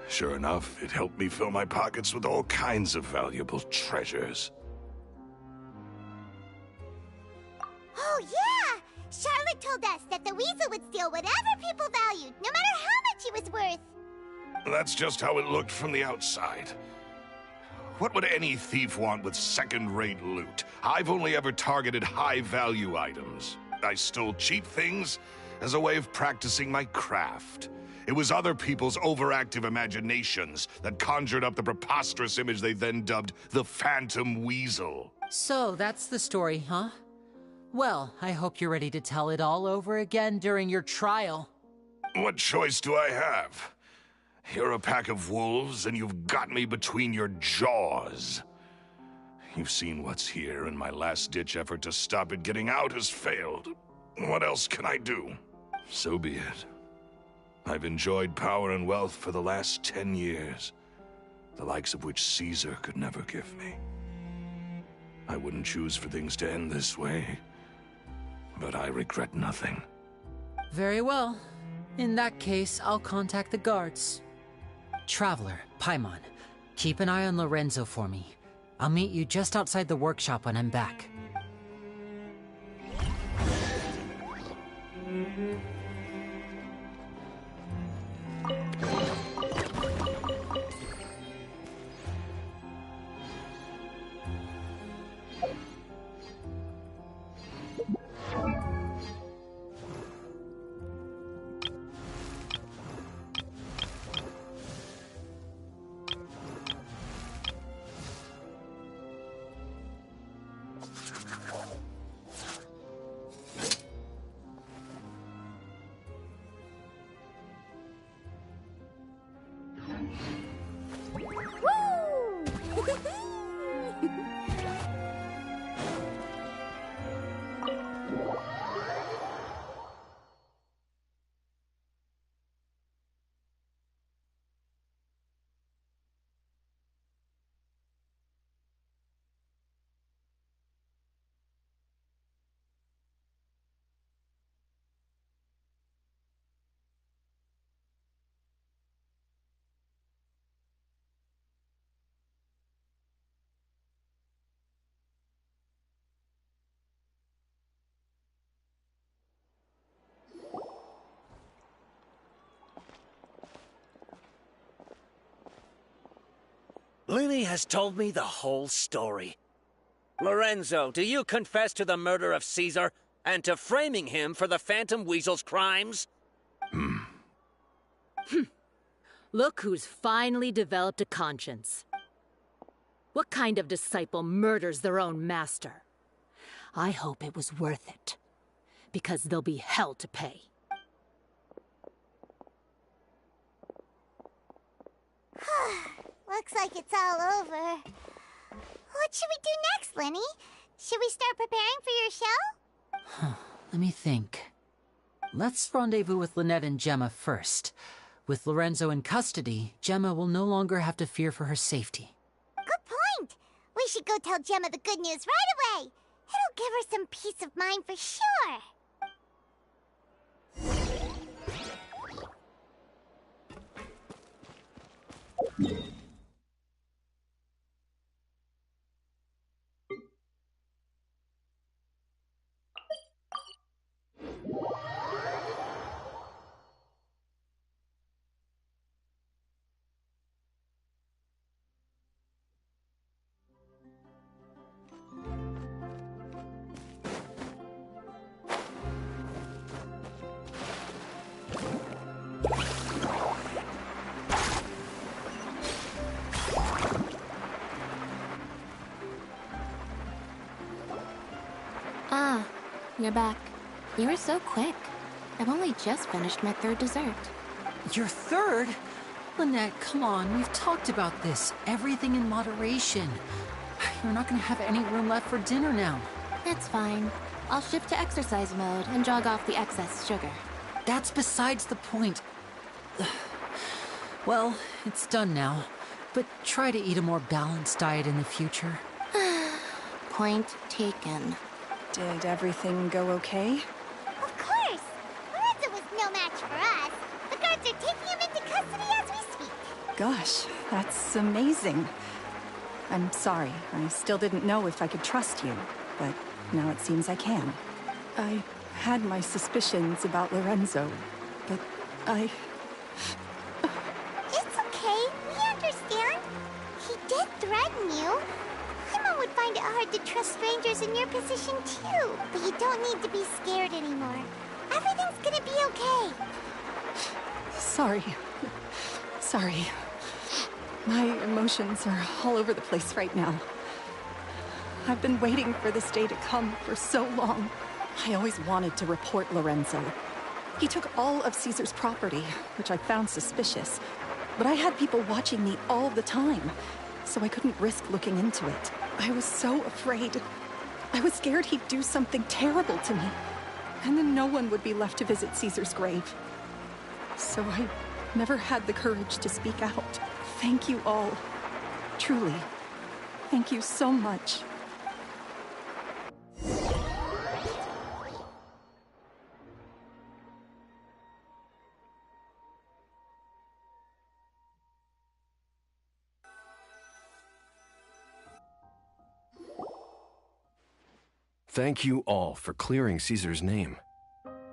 Sure enough, it helped me fill my pockets with all kinds of valuable treasures. Oh, yeah! Charlotte told us that the weasel would steal whatever people valued, no matter how much he was worth. That's just how it looked from the outside. What would any thief want with second-rate loot? I've only ever targeted high-value items. I stole cheap things as a way of practicing my craft. It was other people's overactive imaginations that conjured up the preposterous image they then dubbed the Phantom Weasel. So, that's the story, huh? Well, I hope you're ready to tell it all over again during your trial. What choice do I have? You're a pack of wolves, and you've got me between your jaws. You've seen what's here, and my last-ditch effort to stop it getting out has failed. what else can I do? So be it. I've enjoyed power and wealth for the last 10 years, the likes of which Caesar could never give me. I wouldn't choose for things to end this way, but I regret nothing. Very well. In that case, I'll contact the guards. Traveler, Paimon, keep an eye on Lorenzo for me. I'll meet you just outside the workshop when I'm back. Lini has told me the whole story. Lorenzo, do you confess to the murder of Caesar and to framing him for the Phantom Weasel's crimes? Look who's finally developed a conscience. What kind of disciple murders their own master? I hope it was worth it, because there'll be hell to pay. Looks like it's all over. What should we do next, Lenny? Should we start preparing for your show? Let me think. Let's rendezvous with Lynette and Gemma first. With Lorenzo in custody, Gemma will no longer have to fear for her safety. Good point. We should go tell Gemma the good news right away. It'll give her some peace of mind for sure. Ah, you're back. You were so quick. I've only just finished my third dessert. Your third? Lynette, come on, we've talked about this. Everything in moderation. You're not gonna have any room left for dinner now. It's fine. I'll shift to exercise mode and jog off the excess sugar. That's besides the point. Well, it's done now. But try to eat a more balanced diet in the future. Point taken. Did everything go okay? Of course. Lorenzo was no match for us. The guards are taking him into custody as we speak. Gosh, that's amazing. I'm sorry. I still didn't know if I could trust you, but now it seems I can. I had my suspicions about Lorenzo, but It's okay. We understand. He did threaten you. Paimon would find it hard to trust strangers in your position, too. But you don't need to be scared anymore. Everything's gonna be okay. Sorry. Sorry. My emotions are all over the place right now. I've been waiting for this day to come for so long. I always wanted to report Lorenzo. He took all of Caesar's property, which I found suspicious. But I had people watching me all the time, so I couldn't risk looking into it. I was so afraid. I was scared he'd do something terrible to me. And then no one would be left to visit Caesar's grave. So I never had the courage to speak out. Thank you all. Truly. Thank you so much. Thank you all for clearing Caesar's name.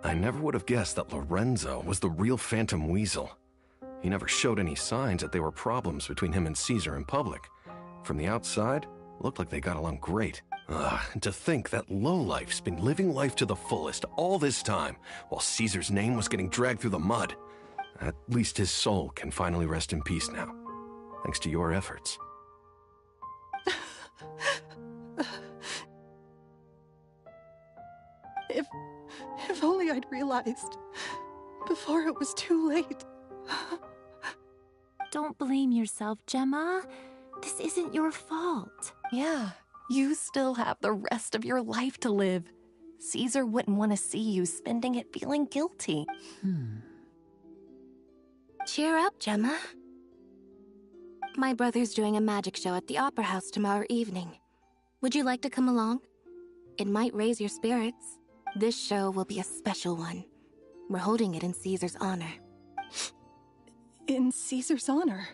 I never would have guessed that Lorenzo was the real Phantom Weasel. He never showed any signs that there were problems between him and Caesar in public. From the outside, it looked like they got along great. And to think that lowlife's been living life to the fullest all this time, while Caesar's name was getting dragged through the mud. At least his soul can finally rest in peace now, thanks to your efforts. If only I'd realized before it was too late. Don't blame yourself, Gemma. This isn't your fault. Yeah, you still have the rest of your life to live. Caesar wouldn't want to see you spending it feeling guilty. Cheer up, Gemma. My brother's doing a magic show at the Opera House tomorrow evening. Would you like to come along? It might raise your spirits. This show will be a special one. We're holding it in Caesar's honor. In Caesar's honor?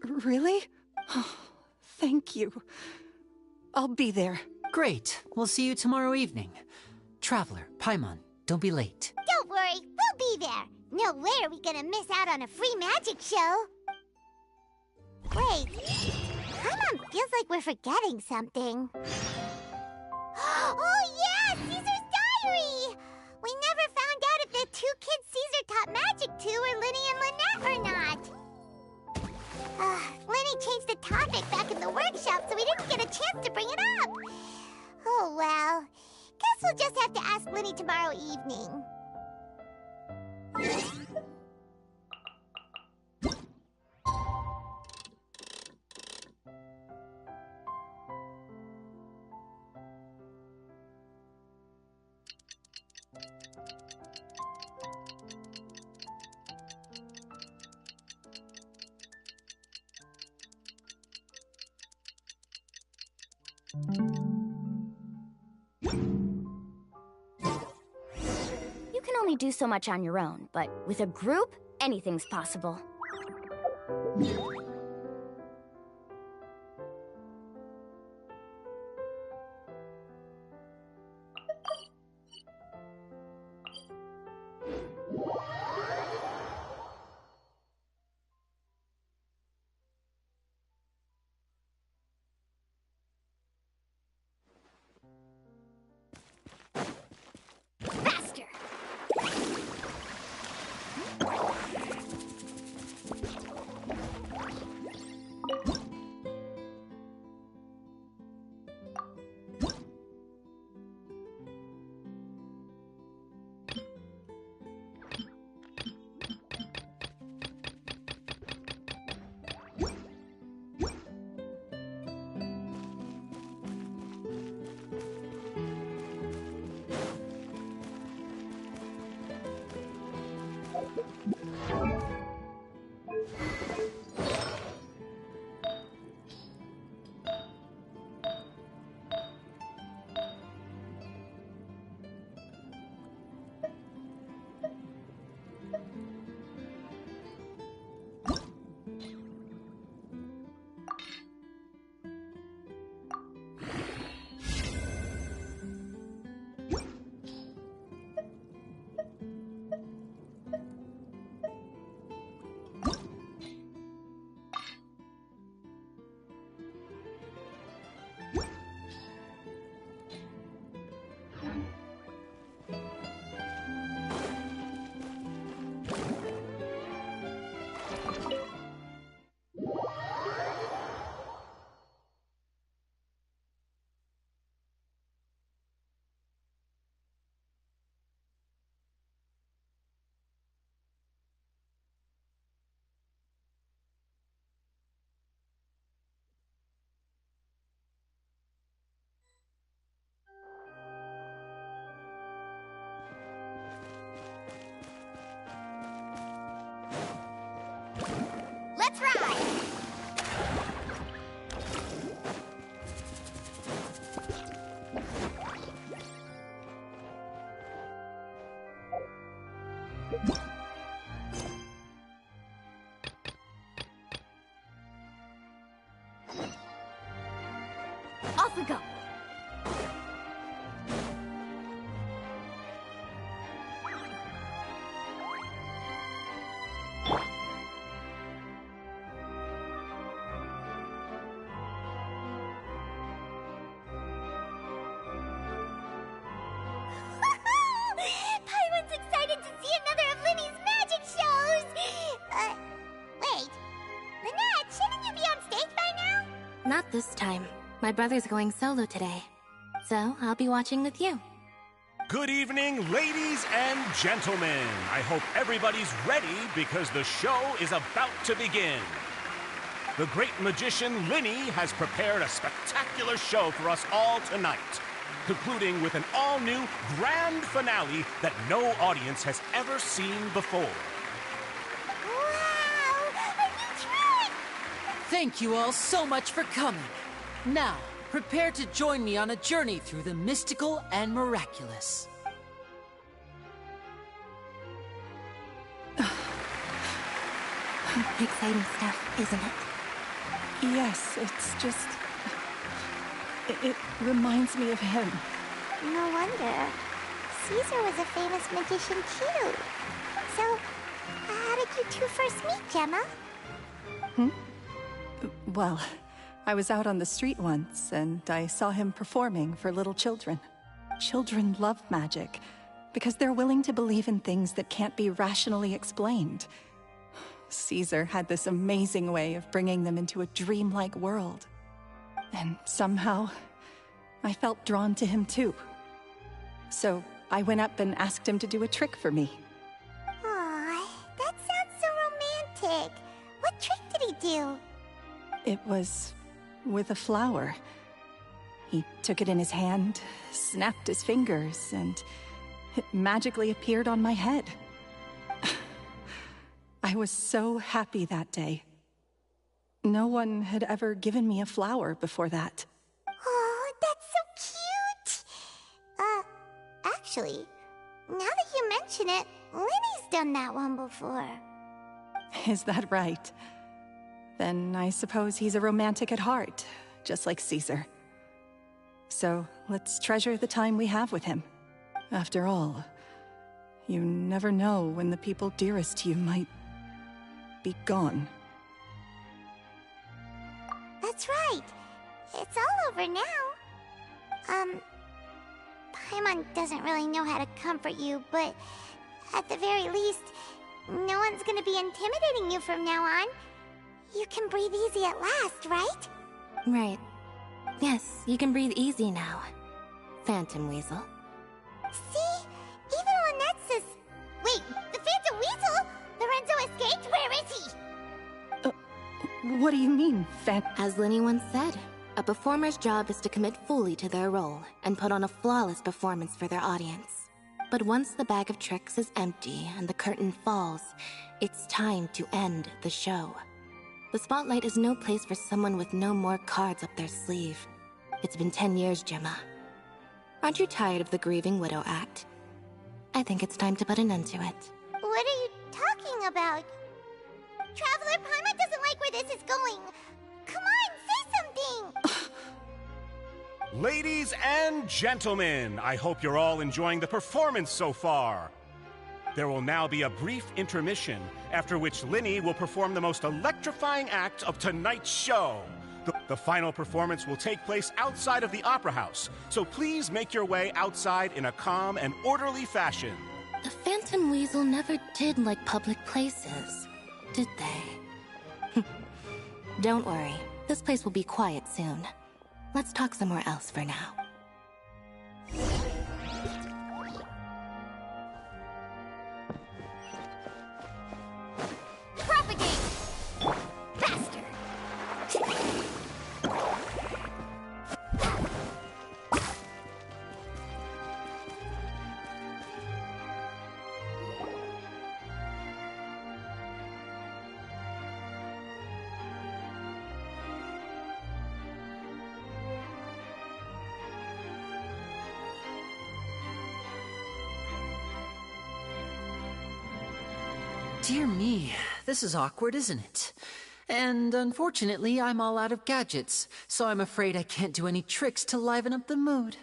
Really? Oh, thank you. I'll be there. Great. We'll see you tomorrow evening. Traveler, Paimon, don't be late. Don't worry, we'll be there. No way are we gonna miss out on a free magic show. Wait, Paimon feels like we're forgetting something. Oh yeah, Caesar's diary! We never found out if the two kids Caesar taught magic to were Linny and Lynette or not. Linny changed the topic back in the workshop, so we didn't get a chance to bring it up. Oh well, guess we'll just have to ask Linny tomorrow evening. You can only do so much on your own, but with a group, anything's possible. Let's ride! Off we go. Paimon's excited to see another of Linny's magic shows! Wait. Lynette, shouldn't you be on stage by now? Not this time. My brother's going solo today. So I'll be watching with you. Good evening, ladies and gentlemen. I hope everybody's ready because the show is about to begin. The great magician Linny has prepared a spectacular show for us all tonight, concluding with an all-new grand finale that no audience has ever seen before. Wow! Are you trying? Thank you all so much for coming. Now, prepare to join me on a journey through the mystical and miraculous. Exciting stuff, isn't it? Yes, it's just... It reminds me of him. No wonder. Caesar was a famous magician too. So, how did you two first meet, Gemma? Well, I was out on the street once, and I saw him performing for little children. Children love magic, because they're willing to believe in things that can't be rationally explained. Caesar had this amazing way of bringing them into a dreamlike world. And somehow, I felt drawn to him too. So I went up and asked him to do a trick for me. Aw, that sounds so romantic. What trick did he do? It was with a flower. He took it in his hand, snapped his fingers, and it magically appeared on my head. I was so happy that day. No one had ever given me a flower before that. Oh, that's so cute! Actually, now that you mention it, Linny's done that one before. Is that right? Then I suppose he's a romantic at heart, just like Caesar. So let's treasure the time we have with him. After all, you never know when the people dearest to you might be gone. That's right. It's all over now. Paimon doesn't really know how to comfort you, but at the very least, no one's gonna be intimidating you from now on. You can breathe easy at last, right? Right. Yes, you can breathe easy now. Phantom Weasel. See? Even Lynette says... Wait, the Phantom Weasel? Lorenzo escaped? Where is he? What do you mean, As Linny once said, a performer's job is to commit fully to their role and put on a flawless performance for their audience. But once the bag of tricks is empty and the curtain falls, it's time to end the show. The spotlight is no place for someone with no more cards up their sleeve. It's been 10 years, Gemma. Aren't you tired of the grieving widow act? I think it's time to put an end to it. What are you talking about? Traveler, Paimon doesn't like where this is going. Come on, say something! Ladies and gentlemen, I hope you're all enjoying the performance so far. There will now be a brief intermission, after which Linny will perform the most electrifying act of tonight's show. The final performance will take place outside of the Opera House, so please make your way outside in a calm and orderly fashion. The Phantom Weasel never did like public places, did they? Don't worry, this place will be quiet soon. Let's talk somewhere else for now. Propagate! Faster! Dear me, this is awkward, isn't it? And unfortunately, I'm all out of gadgets, so I'm afraid I can't do any tricks to liven up the mood.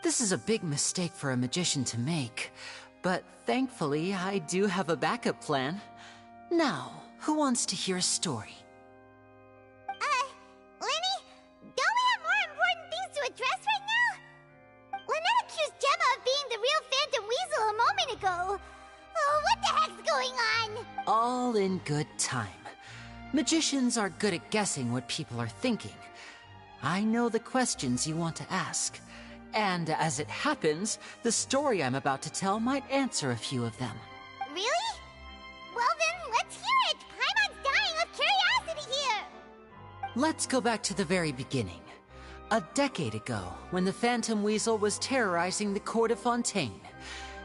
This is a big mistake for a magician to make, but thankfully, I do have a backup plan. Now, who wants to hear a story? Lenny, don't we have more important things to address right now? Lynette accused Gemma of being the real Phantom Weasel a moment ago. Oh, what the heck's going on? All in good time. Magicians are good at guessing what people are thinking. I know the questions you want to ask. And as it happens, the story I'm about to tell might answer a few of them. Really? Well then, let's hear it! Paimon's dying of curiosity here! Let's go back to the very beginning. A decade ago, when the Phantom Weasel was terrorizing the court of Fontaine.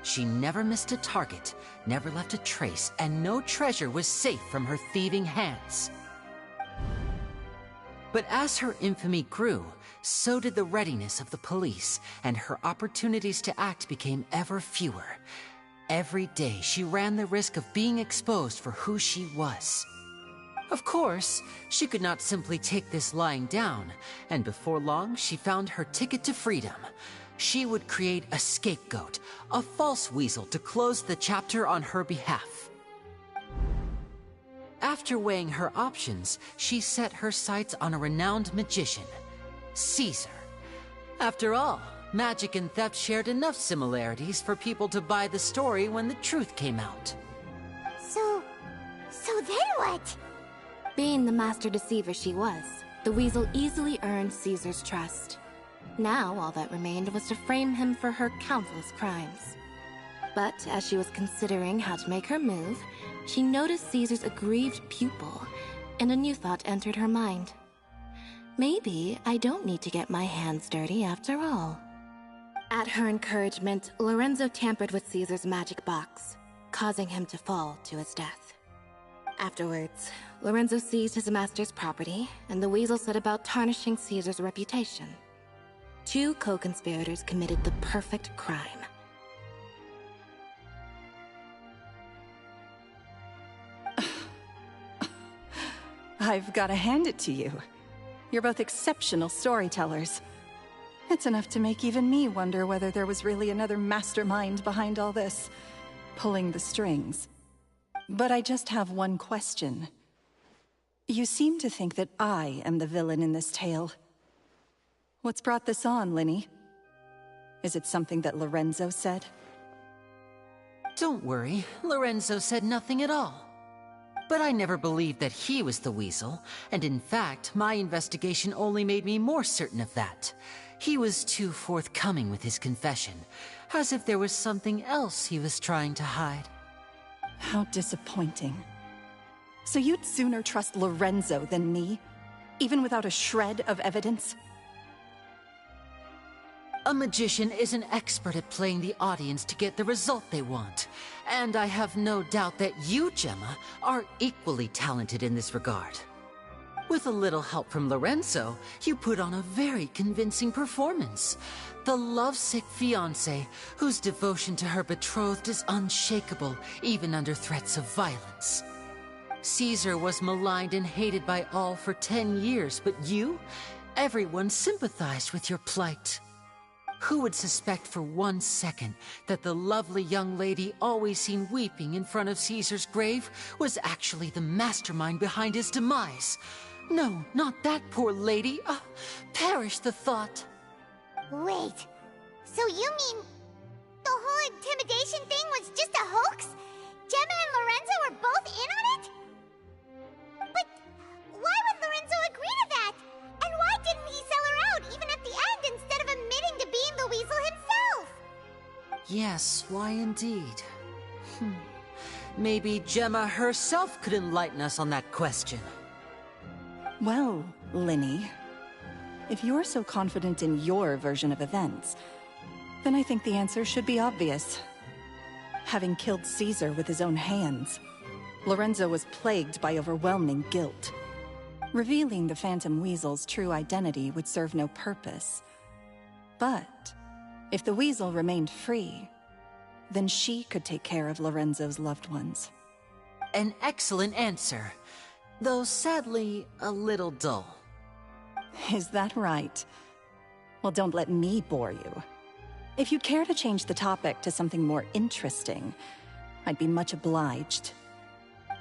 She never missed a target, never left a trace, and no treasure was safe from her thieving hands. But as her infamy grew, so did the readiness of the police, and her opportunities to act became ever fewer. Every day, she ran the risk of being exposed for who she was. Of course, she could not simply take this lying down, and before long, she found her ticket to freedom. She would create a scapegoat, a false weasel to close the chapter on her behalf. After weighing her options, she set her sights on a renowned magician, Caesar. After all, magic and theft shared enough similarities for people to buy the story when the truth came out. So then what? Being the master deceiver she was, the weasel easily earned Caesar's trust. Now all that remained was to frame him for her countless crimes. But as she was considering how to make her move, she noticed Caesar's aggrieved pupil, and a new thought entered her mind. Maybe I don't need to get my hands dirty after all. At her encouragement, Lorenzo tampered with Caesar's magic box, causing him to fall to his death. Afterwards, Lorenzo seized his master's property, and the weasel set about tarnishing Caesar's reputation. Two co-conspirators committed the perfect crime. I've got to hand it to you. You're both exceptional storytellers. It's enough to make even me wonder whether there was really another mastermind behind all this, pulling the strings. But I just have one question. You seem to think that I am the villain in this tale. What's brought this on, Linny? Is it something that Lorenzo said? Don't worry, Lorenzo said nothing at all. But I never believed that he was the weasel, and in fact, my investigation only made me more certain of that. He was too forthcoming with his confession, as if there was something else he was trying to hide. How disappointing. So you'd sooner trust Lorenzo than me, even without a shred of evidence? A magician is an expert at playing the audience to get the result they want. And I have no doubt that you, Gemma, are equally talented in this regard. With a little help from Lorenzo, you put on a very convincing performance. The lovesick fiancé, whose devotion to her betrothed is unshakable, even under threats of violence. Caesar was maligned and hated by all for 10 years, but you? Everyone sympathized with your plight. Who would suspect for 1 second that the lovely young lady always seen weeping in front of Caesar's grave was actually the mastermind behind his demise? No, not that poor lady. Perish the thought. Wait, so you mean the whole intimidation thing was just a hoax? Gemma and Lorenzo were both in on it? But why would Lorenzo agree to that? And why didn't he sell her out even at the end instead of admitting to being the weasel himself? Yes, why indeed? Maybe Gemma herself could enlighten us on that question. Well, Linny, if you're so confident in your version of events, then I think the answer should be obvious. Having killed Caesar with his own hands, Lorenzo was plagued by overwhelming guilt. Revealing the Phantom Weasel's true identity would serve no purpose. But if the Weasel remained free, then she could take care of Lorenzo's loved ones. An excellent answer, though sadly a little dull. Is that right? Well, don't let me bore you. If you'd care to change the topic to something more interesting, I'd be much obliged.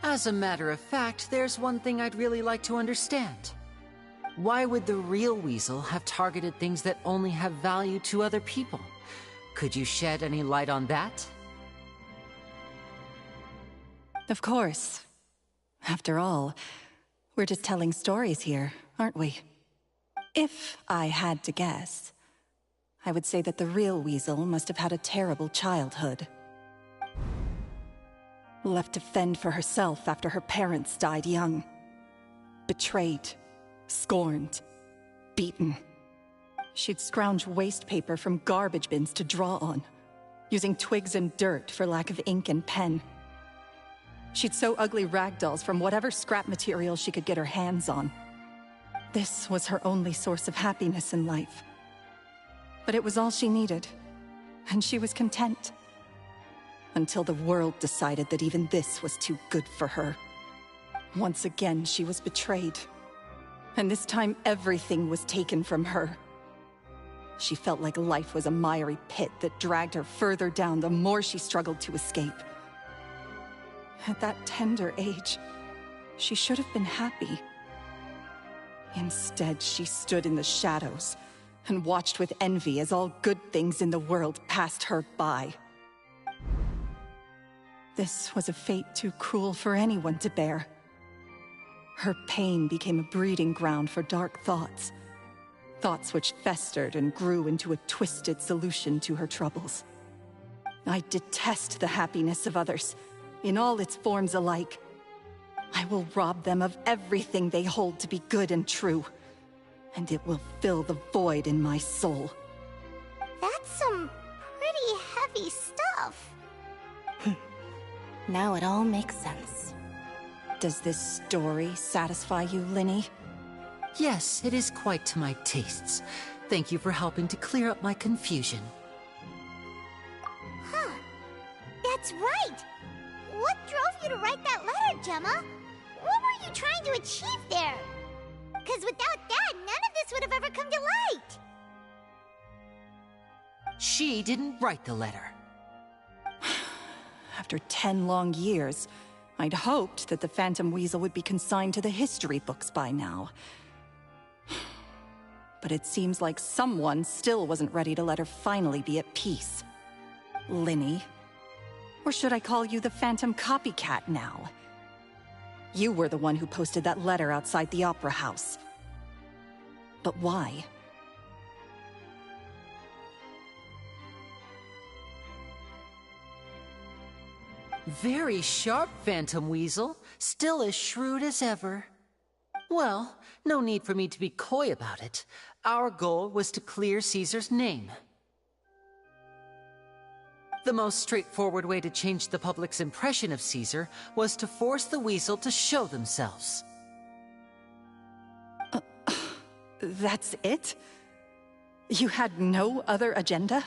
As a matter of fact, there's one thing I'd really like to understand. Why would the real Weasel have targeted things that only have value to other people? Could you shed any light on that? Of course. After all, we're just telling stories here, aren't we? If I had to guess, I would say that the real Weasel must have had a terrible childhood. Left to fend for herself after her parents died young. Betrayed, scorned, beaten. She'd scrounge waste paper from garbage bins to draw on, using twigs and dirt for lack of ink and pen. She'd sew ugly rag dolls from whatever scrap material she could get her hands on. This was her only source of happiness in life. But it was all she needed, and she was content. Until the world decided that even this was too good for her. Once again, she was betrayed. And this time, everything was taken from her. She felt like life was a miry pit that dragged her further down the more she struggled to escape. At that tender age, she should have been happy. Instead, she stood in the shadows and watched with envy as all good things in the world passed her by. This was a fate too cruel for anyone to bear. Her pain became a breeding ground for dark thoughts. Thoughts which festered and grew into a twisted solution to her troubles. I detest the happiness of others, in all its forms alike. I will rob them of everything they hold to be good and true, and it will fill the void in my soul. That's some pretty heavy stuff. Now it all makes sense. Does this story satisfy you, Linny? Yes, it is quite to my tastes. Thank you for helping to clear up my confusion. Huh. That's right! What drove you to write that letter, Gemma? What were you trying to achieve there? Because without that, none of this would have ever come to light! She didn't write the letter. After 10 long years, I'd hoped that the Phantom Weasel would be consigned to the history books by now. But it seems like someone still wasn't ready to let her finally be at peace. Linny. Or should I call you the Phantom Copycat now? You were the one who posted that letter outside the Opera House. But why? Very sharp, Phantom Weasel. Still as shrewd as ever. Well, no need for me to be coy about it. Our goal was to clear Caesar's name. The most straightforward way to change the public's impression of Caesar was to force the Weasel to show themselves. That's it? You had no other agenda?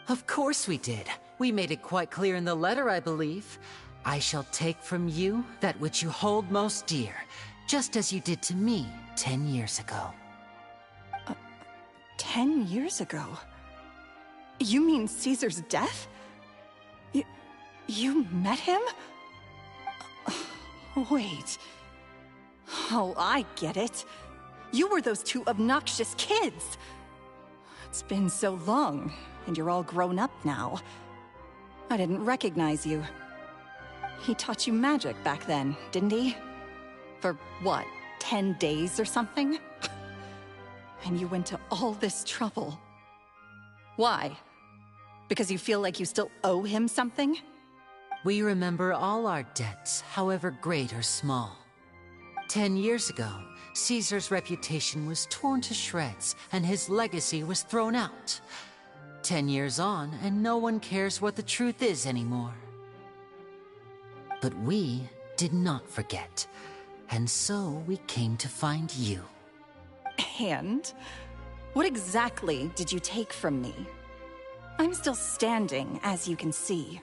Of course we did. We made it quite clear in the letter, I believe. I shall take from you that which you hold most dear, just as you did to me 10 years ago. 10 years ago? You mean Caesar's death? You met him? Wait. Oh, I get it. You were those two obnoxious kids. It's been so long, and you're all grown up now. I didn't recognize you. He taught you magic back then, didn't he? For what, 10 days or something? And you went to all this trouble. Why? Because you feel like you still owe him something? We remember all our debts, however great or small. 10 years ago, Caesar's reputation was torn to shreds, and his legacy was thrown out. 10 years on, and no one cares what the truth is anymore. But we did not forget, and so we came to find you. And? What exactly did you take from me? I'm still standing, as you can see.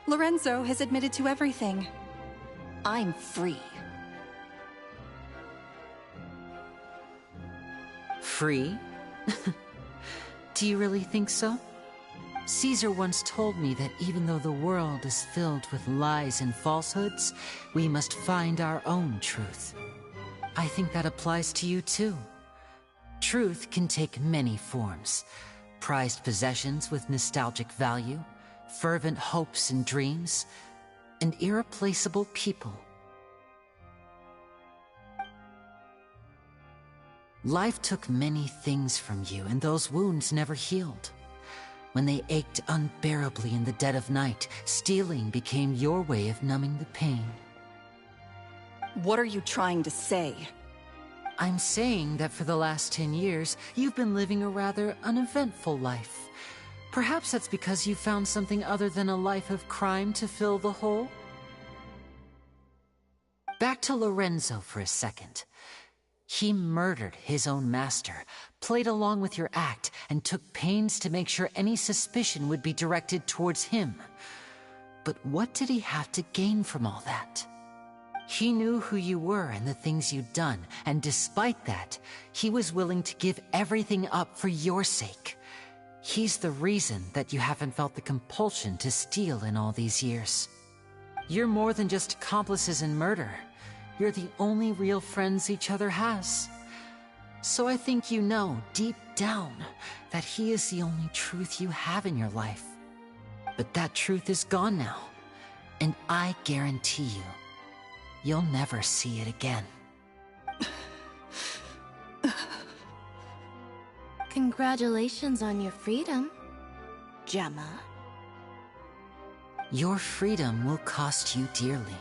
Lorenzo has admitted to everything. I'm free. Free? Do you really think so? Caesar once told me that even though the world is filled with lies and falsehoods, we must find our own truth. I think that applies to you too. Truth can take many forms. Prized possessions with nostalgic value, fervent hopes and dreams, and irreplaceable people. Life took many things from you, and those wounds never healed. When they ached unbearably in the dead of night, stealing became your way of numbing the pain. What are you trying to say? I'm saying that for the last 10 years, you've been living a rather uneventful life. Perhaps that's because you found something other than a life of crime to fill the hole? Back to Lorenzo for a second. He murdered his own master, played along with your act, and took pains to make sure any suspicion would be directed towards him. But what did he have to gain from all that? He knew who you were and the things you'd done, and despite that, he was willing to give everything up for your sake. He's the reason that you haven't felt the compulsion to steal in all these years. You're more than just accomplices in murder. You're the only real friends each other has. So I think you know, deep down, that he is the only truth you have in your life. But that truth is gone now, and I guarantee you, you'll never see it again. Congratulations on your freedom, Gemma. Your freedom will cost you dearly.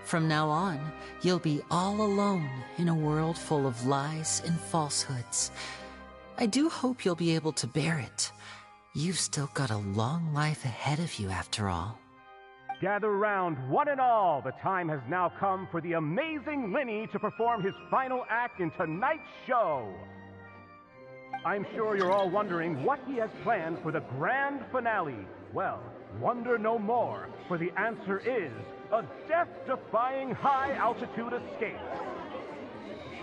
From now on, you'll be all alone in a world full of lies and falsehoods. I do hope you'll be able to bear it. You've still got a long life ahead of you after all. Gather round, one and all. The time has now come for the amazing Linny to perform his final act in tonight's show. I'm sure you're all wondering what he has planned for the grand finale. Well, wonder no more, for the answer is a death-defying high-altitude escape.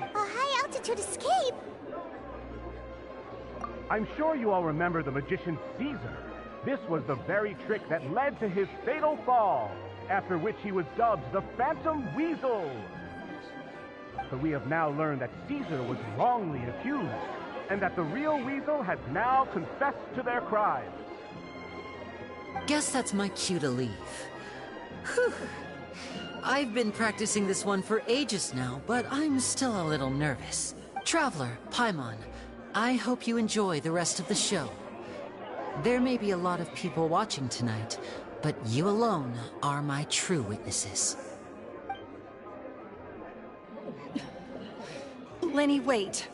A high-altitude escape? I'm sure you all remember the magician Caesar. This was the very trick that led to his fatal fall, after which he was dubbed the Phantom Weasel. But we have now learned that Caesar was wrongly accused, and that the real Weasel has now confessed to their crimes. Guess that's my cue to leave. Whew. I've been practicing this one for ages now, but I'm still a little nervous. Traveler, Paimon, I hope you enjoy the rest of the show. There may be a lot of people watching tonight, but you alone are my true witnesses. Lenny, wait.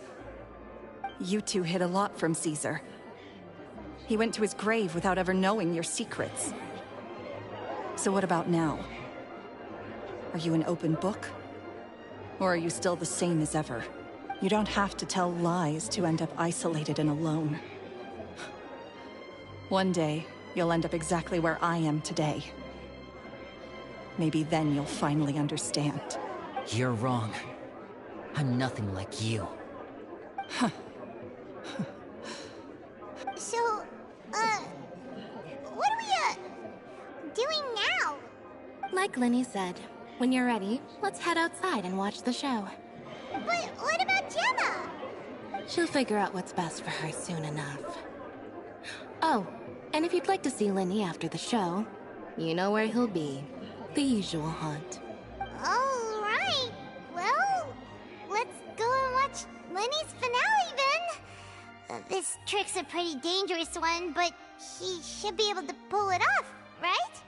You two hid a lot from Caesar. He went to his grave without ever knowing your secrets. So what about now? Are you an open book? Or are you still the same as ever? You don't have to tell lies to end up isolated and alone. One day, you'll end up exactly where I am today. Maybe then you'll finally understand. You're wrong. I'm nothing like you. So, what are we, doing now? Like Linny said, when you're ready, let's head outside and watch the show. But what about Gemma? She'll figure out what's best for her soon enough. Oh, and if you'd like to see Linny after the show, you know where he'll be. The usual haunt. All right. Well, let's go and watch Lenny's finale then. This trick's a pretty dangerous one, but he should be able to pull it off, right?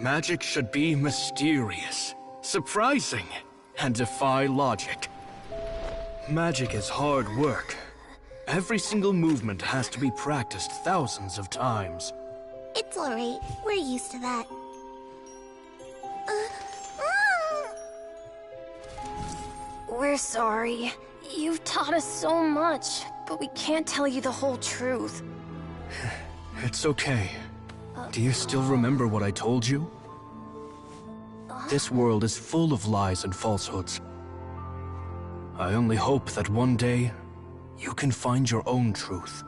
Magic should be mysterious, surprising, and defy logic. Magic is hard work. Every single movement has to be practiced thousands of times. It's alright. We're used to that. We're sorry. You've taught us so much, but we can't tell you the whole truth. It's okay. Do you still remember what I told you? This world is full of lies and falsehoods. I only hope that one day, you can find your own truth.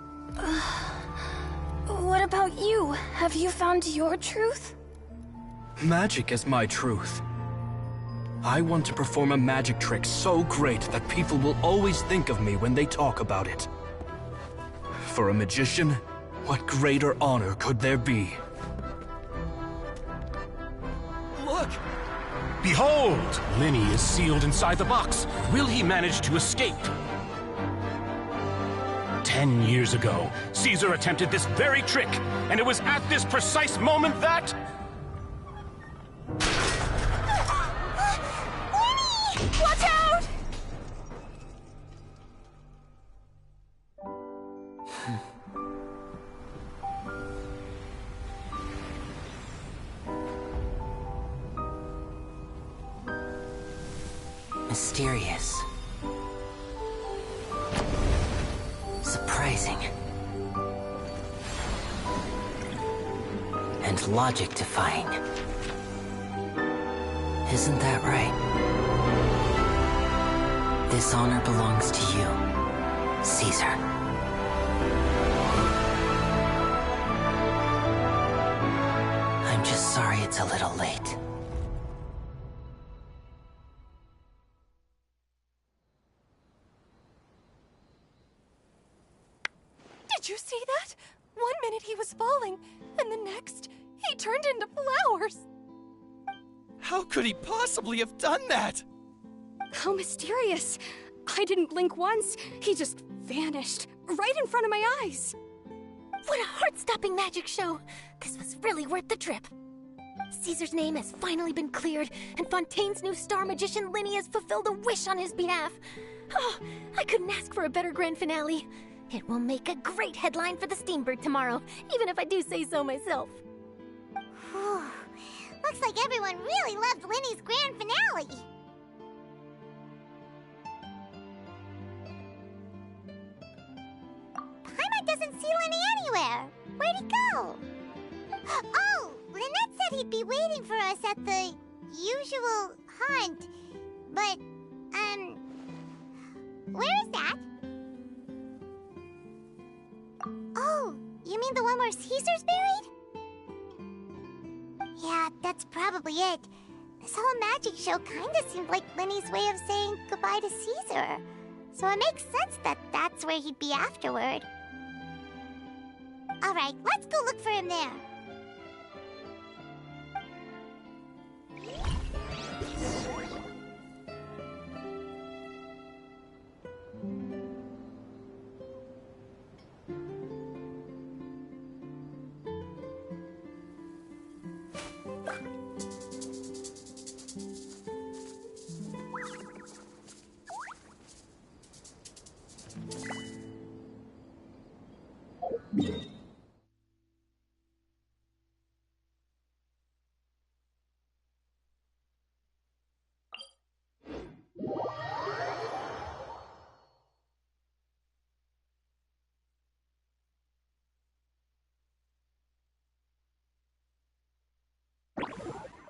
What about you? Have you found your truth? Magic is my truth. I want to perform a magic trick so great that people will always think of me when they talk about it. For a magician, what greater honor could there be? Look! Behold! Linny is sealed inside the box. Will he manage to escape? 10 years ago, Caesar attempted this very trick, and it was at this precise moment that... Watch out! Mysterious. Surprising. And logic-defying. Isn't that right? This honor belongs to you, Caesar. I'm just sorry it's a little late. Did you see that? 1 minute he was falling, and the next, he turned into flowers. How could he possibly have done that? How mysterious. I didn't blink once. He just vanished, right in front of my eyes. What a heart-stopping magic show. This was really worth the trip. Caesar's name has finally been cleared, and Fontaine's new star magician Linny has fulfilled a wish on his behalf. Oh, I couldn't ask for a better grand finale. It will make a great headline for the Steambird tomorrow, even if I do say so myself. Whew. Looks like everyone really loved Linny's grand finale. Paimon doesn't see Linny anywhere. Where'd he go? Oh, Lynette said he'd be waiting for us at the usual haunt. But, where is that? Oh, you mean the one where Caesar's buried? Yeah, that's probably it. This whole magic show kinda seemed like Linny's way of saying goodbye to Caesar. So it makes sense that that's where he'd be afterward. Alright, let's go look for him there.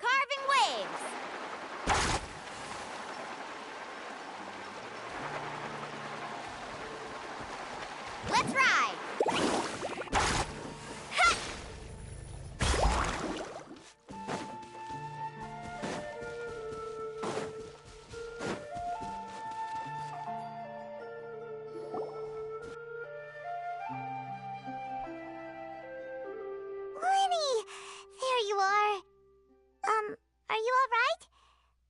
Carving waves! Let's ride! Ha! Linny! There you are. Are you alright?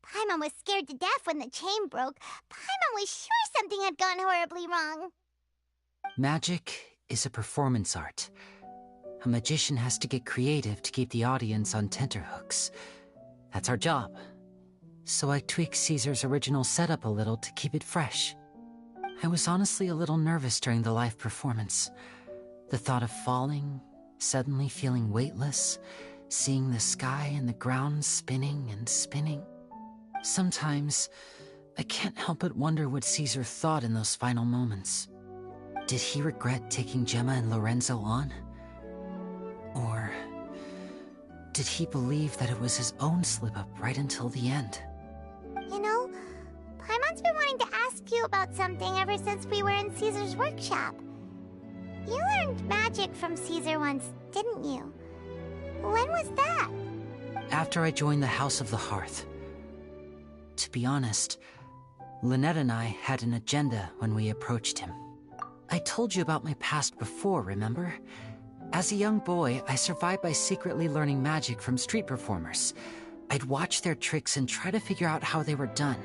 Paimon was scared to death when the chain broke. Paimon was sure something had gone horribly wrong. Magic is a performance art. A magician has to get creative to keep the audience on tenterhooks. That's our job. So I tweaked Caesar's original setup a little to keep it fresh. I was honestly a little nervous during the live performance. The thought of falling, suddenly feeling weightless, seeing the sky and the ground spinning and spinning. Sometimes, I can't help but wonder what Caesar thought in those final moments. Did he regret taking Gemma and Lorenzo on? Or did he believe that it was his own slip-up right until the end? You know, Paimon's been wanting to ask you about something ever since we were in Caesar's workshop. You learned magic from Caesar once, didn't you? When was that? After I joined the House of the Hearth. To be honest, Lynette and I had an agenda when we approached him. I told you about my past before, remember? As a young boy, I survived by secretly learning magic from street performers. I'd watch their tricks and try to figure out how they were done.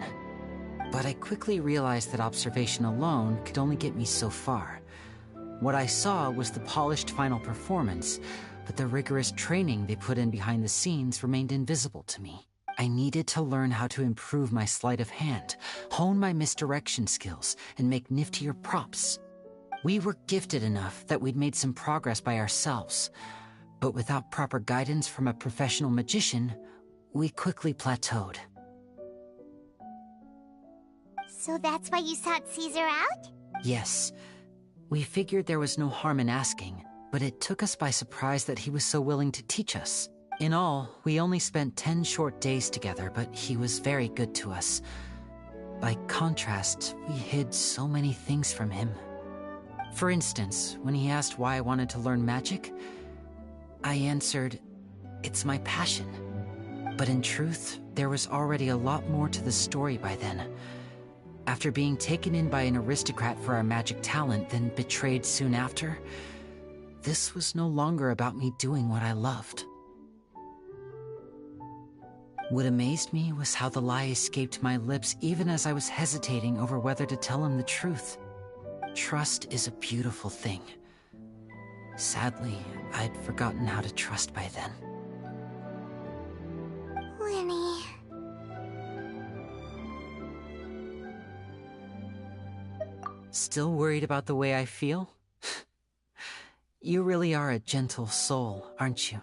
But I quickly realized that observation alone could only get me so far. What I saw was the polished final performance, but the rigorous training they put in behind the scenes remained invisible to me. I needed to learn how to improve my sleight of hand, hone my misdirection skills, and make niftier props. We were gifted enough that we'd made some progress by ourselves, but without proper guidance from a professional magician, we quickly plateaued. So that's why you sought Caesar out? Yes. We figured there was no harm in asking, but it took us by surprise that he was so willing to teach us. In all, we only spent 10 short days together, but he was very good to us. By contrast, we hid so many things from him. For instance, when he asked why I wanted to learn magic, I answered, "It's my passion." But in truth, there was already a lot more to the story by then. After being taken in by an aristocrat for our magic talent, then betrayed soon after, this was no longer about me doing what I loved. What amazed me was how the lie escaped my lips even as I was hesitating over whether to tell him the truth. Trust is a beautiful thing. Sadly, I'd forgotten how to trust by then. Lenny. Still worried about the way I feel? You really are a gentle soul, aren't you?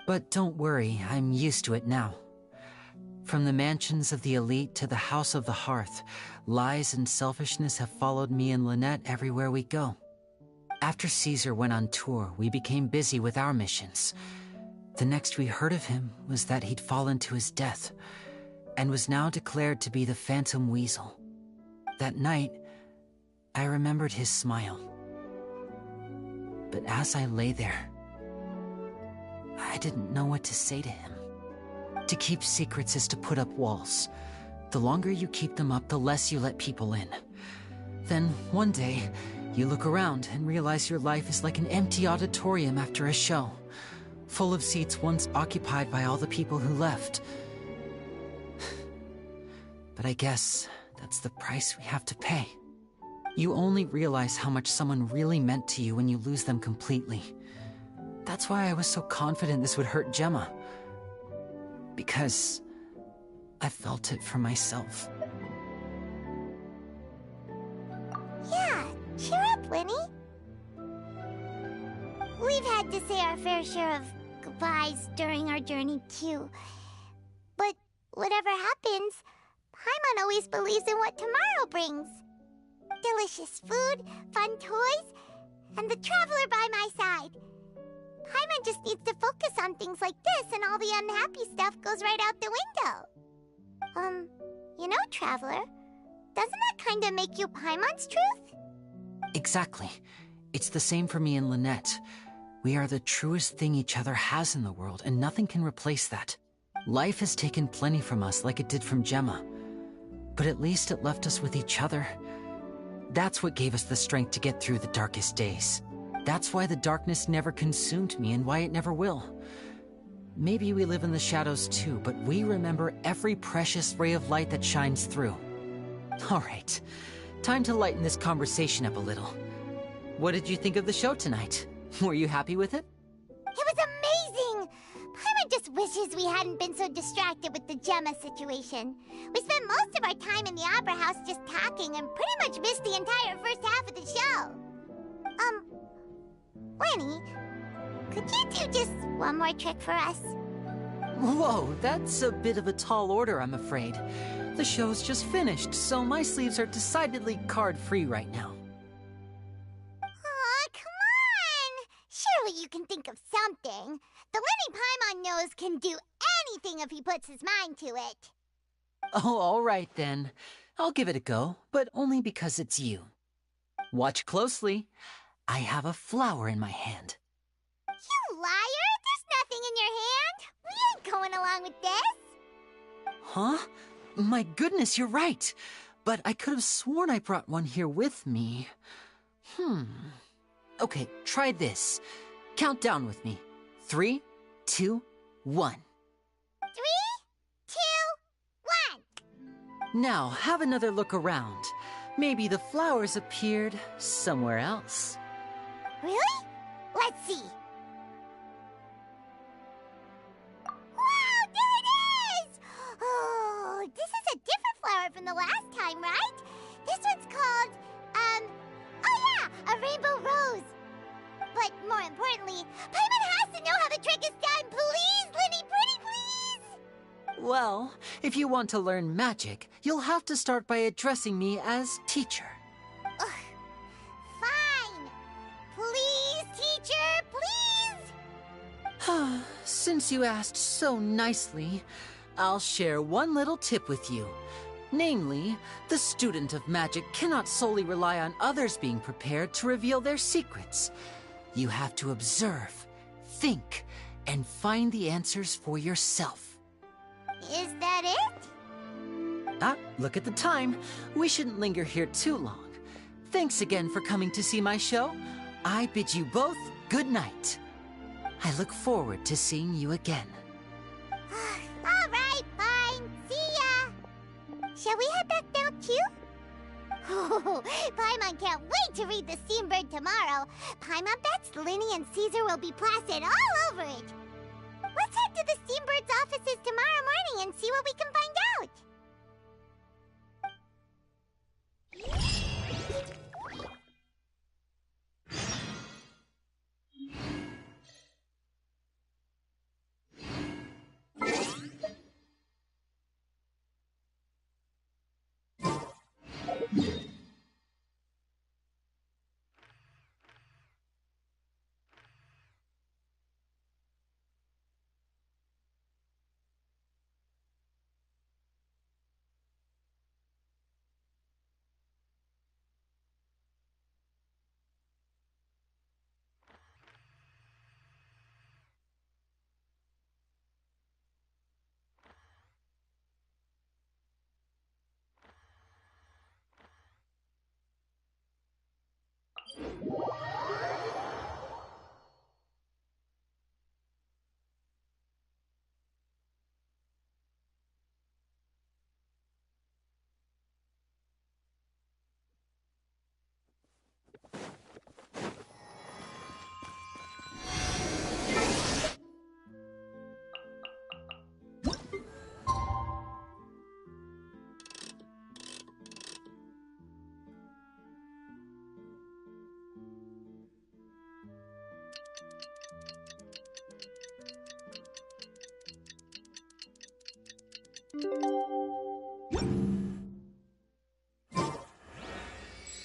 But don't worry, I'm used to it now. From the mansions of the elite to the House of the Hearth, lies and selfishness have followed me and Lynette everywhere we go. After Caesar went on tour, we became busy with our missions. The next we heard of him was that he'd fallen to his death, and was now declared to be the Phantom Weasel. That night, I remembered his smile. But as I lay there, I didn't know what to say to him. To keep secrets is to put up walls. The longer you keep them up, the less you let people in. Then, one day, you look around and realize your life is like an empty auditorium after a show, full of seats once occupied by all the people who left. But I guess that's the price we have to pay. You only realize how much someone really meant to you when you lose them completely. That's why I was so confident this would hurt Gemma. Because I felt it for myself. Yeah, cheer up, Lenny. We've had to say our fair share of goodbyes during our journey, too. But whatever happens, Paimon always believes in what tomorrow brings. Delicious food, fun toys, and the Traveler by my side. Paimon just needs to focus on things like this, and all the unhappy stuff goes right out the window. You know, Traveler, doesn't that kind of make you Paimon's truth? Exactly. It's the same for me and Lynette. We are the truest thing each other has in the world, and nothing can replace that. Life has taken plenty from us, like it did from Gemma. But at least it left us with each other. That's what gave us the strength to get through the darkest days. That's why the darkness never consumed me and why it never will. Maybe we live in the shadows too, but we remember every precious ray of light that shines through. All right, time to lighten this conversation up a little. What did you think of the show tonight? Were you happy with it? It was amazing! Paimon just wishes we hadn't been so distracted with the Gemma situation. We spent most of our time in the Opera House just talking and pretty much missed the entire first half of the show. Lenny, could you do just one more trick for us? Whoa, that's a bit of a tall order, I'm afraid. The show's just finished, so my sleeves are decidedly card-free right now. Aw, come on! Surely you can think of something. The Lenny Paimon knows can do anything if he puts his mind to it. Oh, all right then. I'll give it a go, but only because it's you. Watch closely. I have a flower in my hand. You liar! There's nothing in your hand! We ain't going along with this! Huh? My goodness, you're right. But I could have sworn I brought one here with me. Okay, try this. Count down with me. 3, 2, 1. 3, 2, 1! Now, have another look around. Maybe the flowers appeared somewhere else. Really? Let's see. Wow, there it is! Oh, this is a different flower from the last time, right? This one's called, oh yeah, a rainbow rose. But more importantly, Paimon has to know how the trick is done. Please, Lenny, pretty please! Well, if you want to learn magic, you'll have to start by addressing me as teacher. Ugh. Fine. Please, teacher, please! Since you asked so nicely, I'll share one little tip with you. Namely, the student of magic cannot solely rely on others being prepared to reveal their secrets. You have to observe, think, and find the answers for yourself. Is that it? Ah, look at the time. We shouldn't linger here too long. Thanks again for coming to see my show. I bid you both good night. I look forward to seeing you again. All right, fine. See ya. Shall we head back down too? Oh, Paimon can't wait to read the Steambird tomorrow. Paimon bets Lenny and Caesar will be plastered all over it. Let's head to the Steambird's offices tomorrow morning and see what we can find out.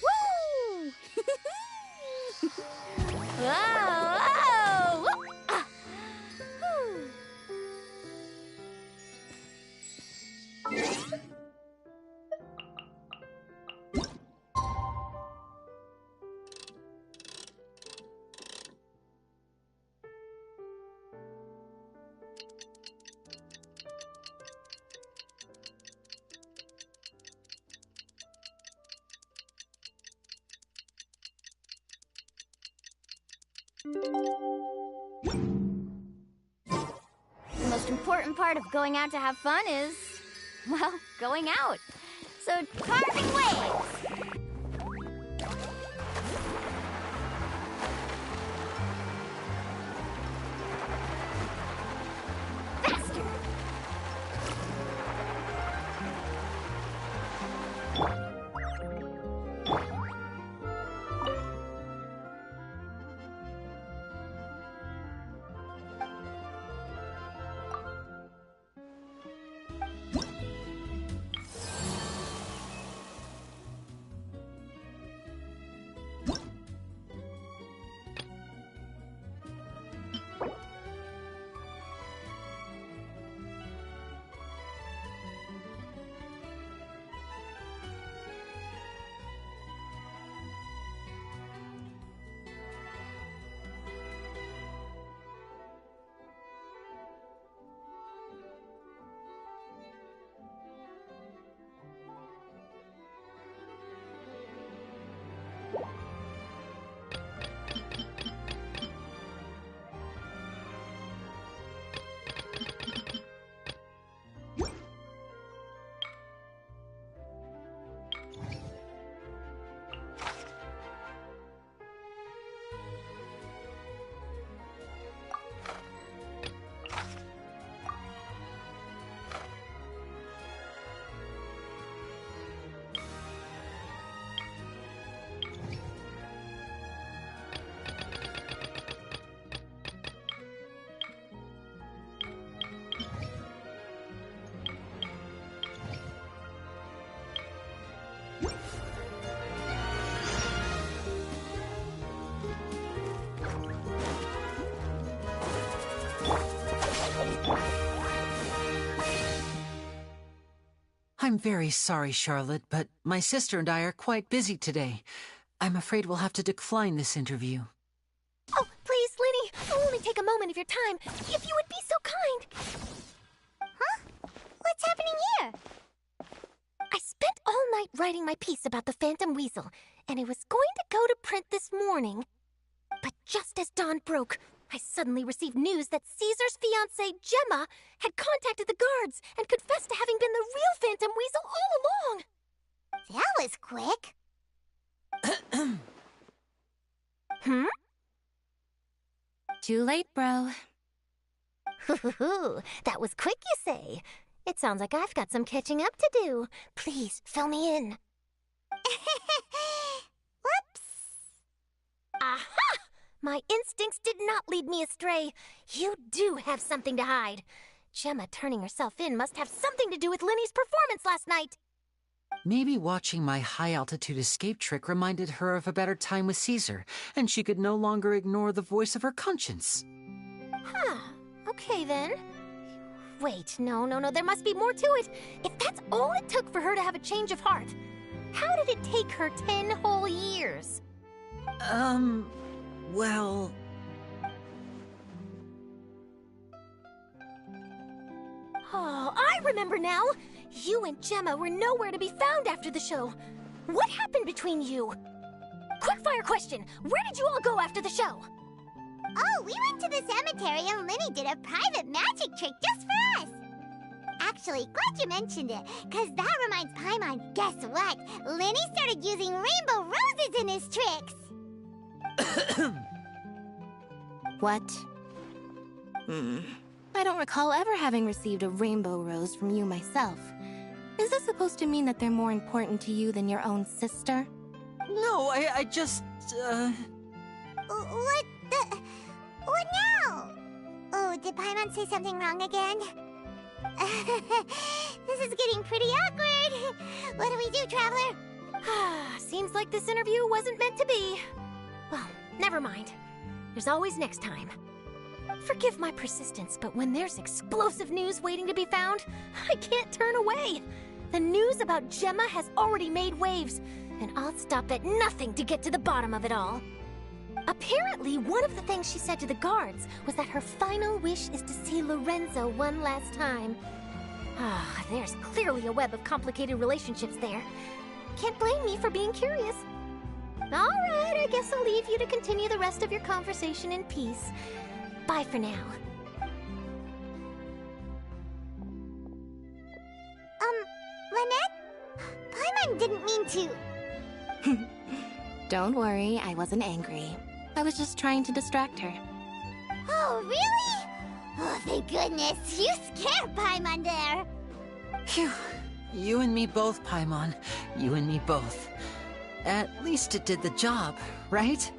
Woo! Whoa! Whoa! Ah. Whew. The most important part of going out to have fun is, well, going out. So, carving waves! I'm very sorry, Charlotte, but my sister and I are quite busy today. I'm afraid we'll have to decline this interview. Oh, please, Linny, I'll only take a moment of your time, if you would be so kind. Huh? What's happening here? I spent all night writing my piece about the Phantom Weasel, and it was going to go to print this morning. But just as dawn broke, I suddenly received news that Caesar's fiancée, Gemma, had contacted the guards and confessed to having been the real Phantom Weasel all along. That was quick. Hmm? Too late, bro. Hoo-hoo-hoo. That was quick, you say? It sounds like I've got some catching up to do. Please, fill me in. Whoops. Aha! My instincts did not lead me astray. You do have something to hide. Gemma turning herself in must have something to do with Linny's performance last night. Maybe watching my high-altitude escape trick reminded her of a better time with Caesar, and she could no longer ignore the voice of her conscience. Huh. Okay, then. Wait, no, there must be more to it. If that's all it took for her to have a change of heart, how did it take her 10 whole years? Well... Oh, I remember now! You and Gemma were nowhere to be found after the show. What happened between you? Quickfire question! Where did you all go after the show? Oh, we went to the cemetery and Linny did a private magic trick just for us. Actually, glad you mentioned it, because that reminds Paimon, guess what? Linny started using rainbow roses in his tricks. What? I don't recall ever having received a rainbow rose from you myself. Is this supposed to mean that they're more important to you than your own sister? No, I just, What now? Oh, did Paimon say something wrong again? This is getting pretty awkward. What do we do, Traveler? Seems like this interview wasn't meant to be. Well, never mind. There's always next time. Forgive my persistence, but when there's explosive news waiting to be found, I can't turn away. The news about Gemma has already made waves, and I'll stop at nothing to get to the bottom of it all. Apparently, one of the things she said to the guards was that her final wish is to see Lorenzo one last time. There's clearly a web of complicated relationships there. Can't blame me for being curious. All right, I guess I'll leave you to continue the rest of your conversation in peace. Bye for now. Lynette? Paimon didn't mean to. Don't worry, I wasn't angry. I was just trying to distract her. Oh, really? Oh, thank goodness. You scared Paimon there. Phew. You and me both, Paimon. You and me both. At least it did the job, right?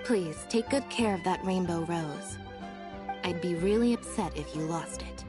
Please, take good care of that rainbow rose. I'd be really upset if you lost it.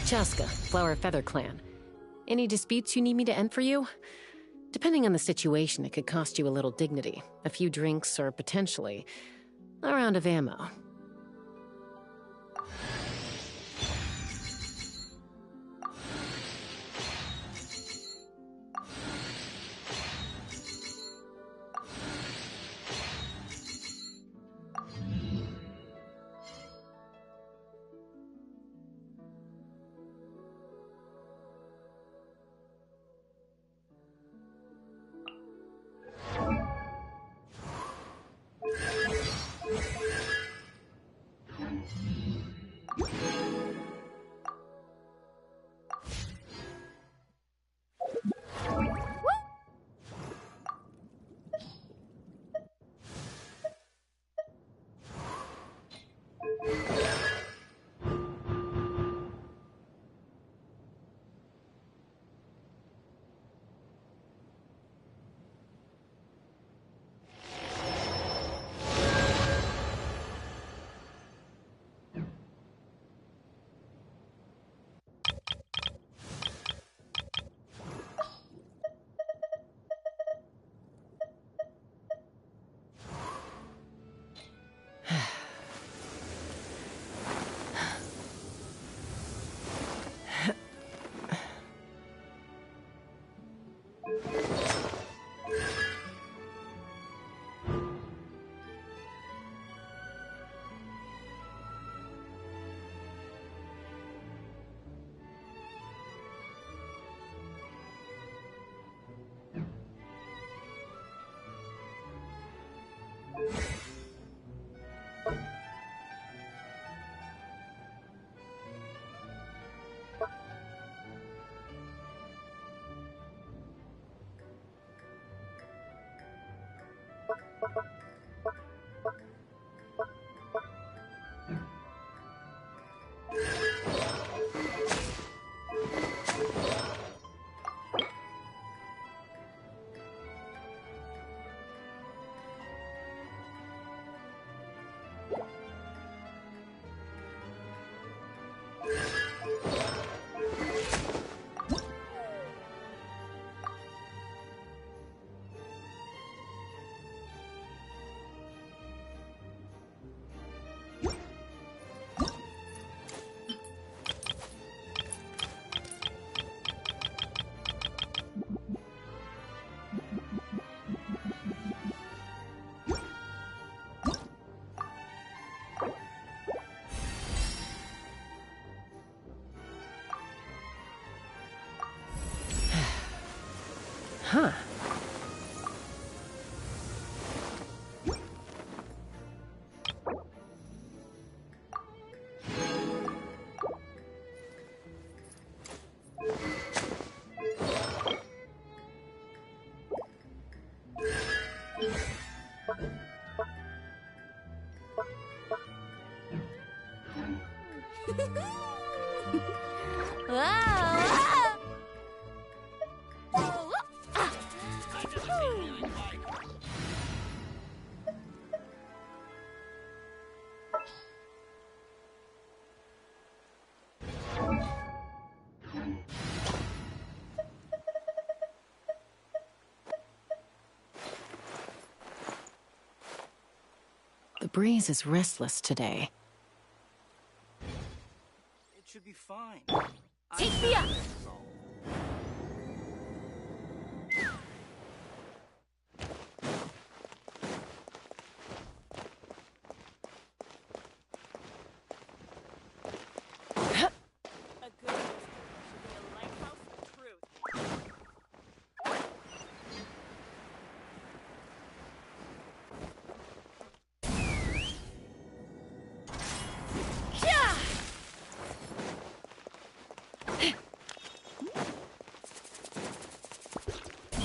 Chaska, Flower Feather Clan. Any disputes you need me to end for you? Depending on the situation, it could cost you a little dignity, a few drinks, or potentially a round of ammo. The breeze is restless today. It should be fine. Take me up!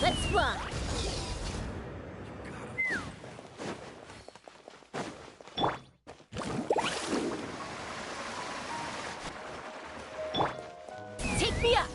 Let's fly! Take me up!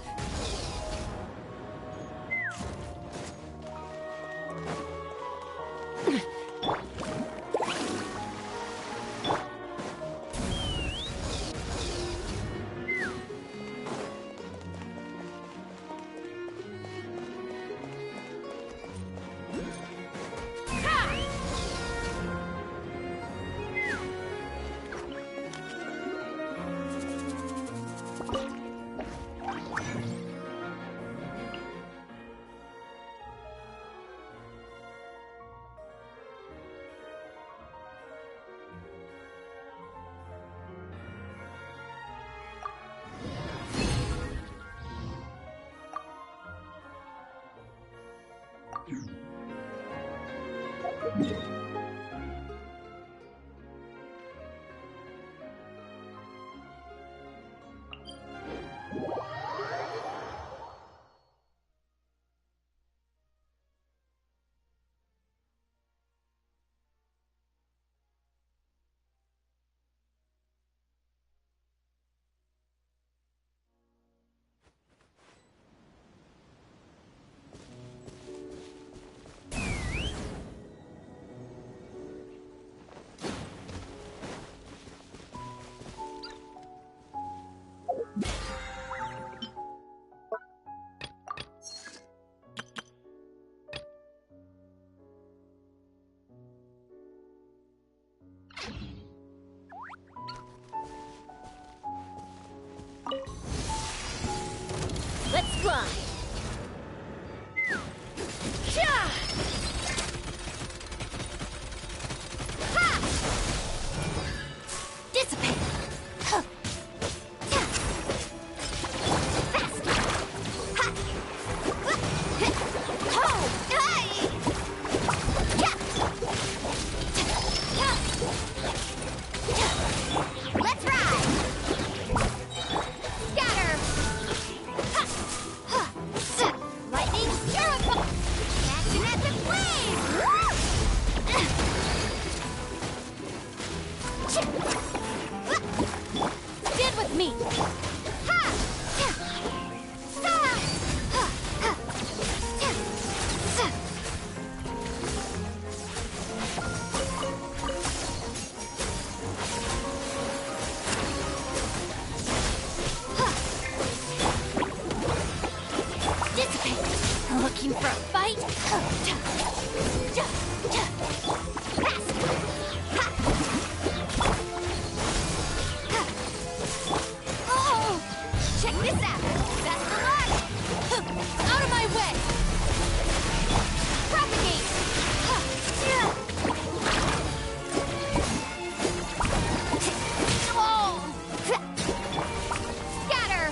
Let's fly! Dissipate! Let's ride! Scatter! Lightning Miracle! Action at the flame! Stand with me! Looking for a fight? Oh! Check this out! That's the lot! Out of my way! Propagate! Oh! Scatter!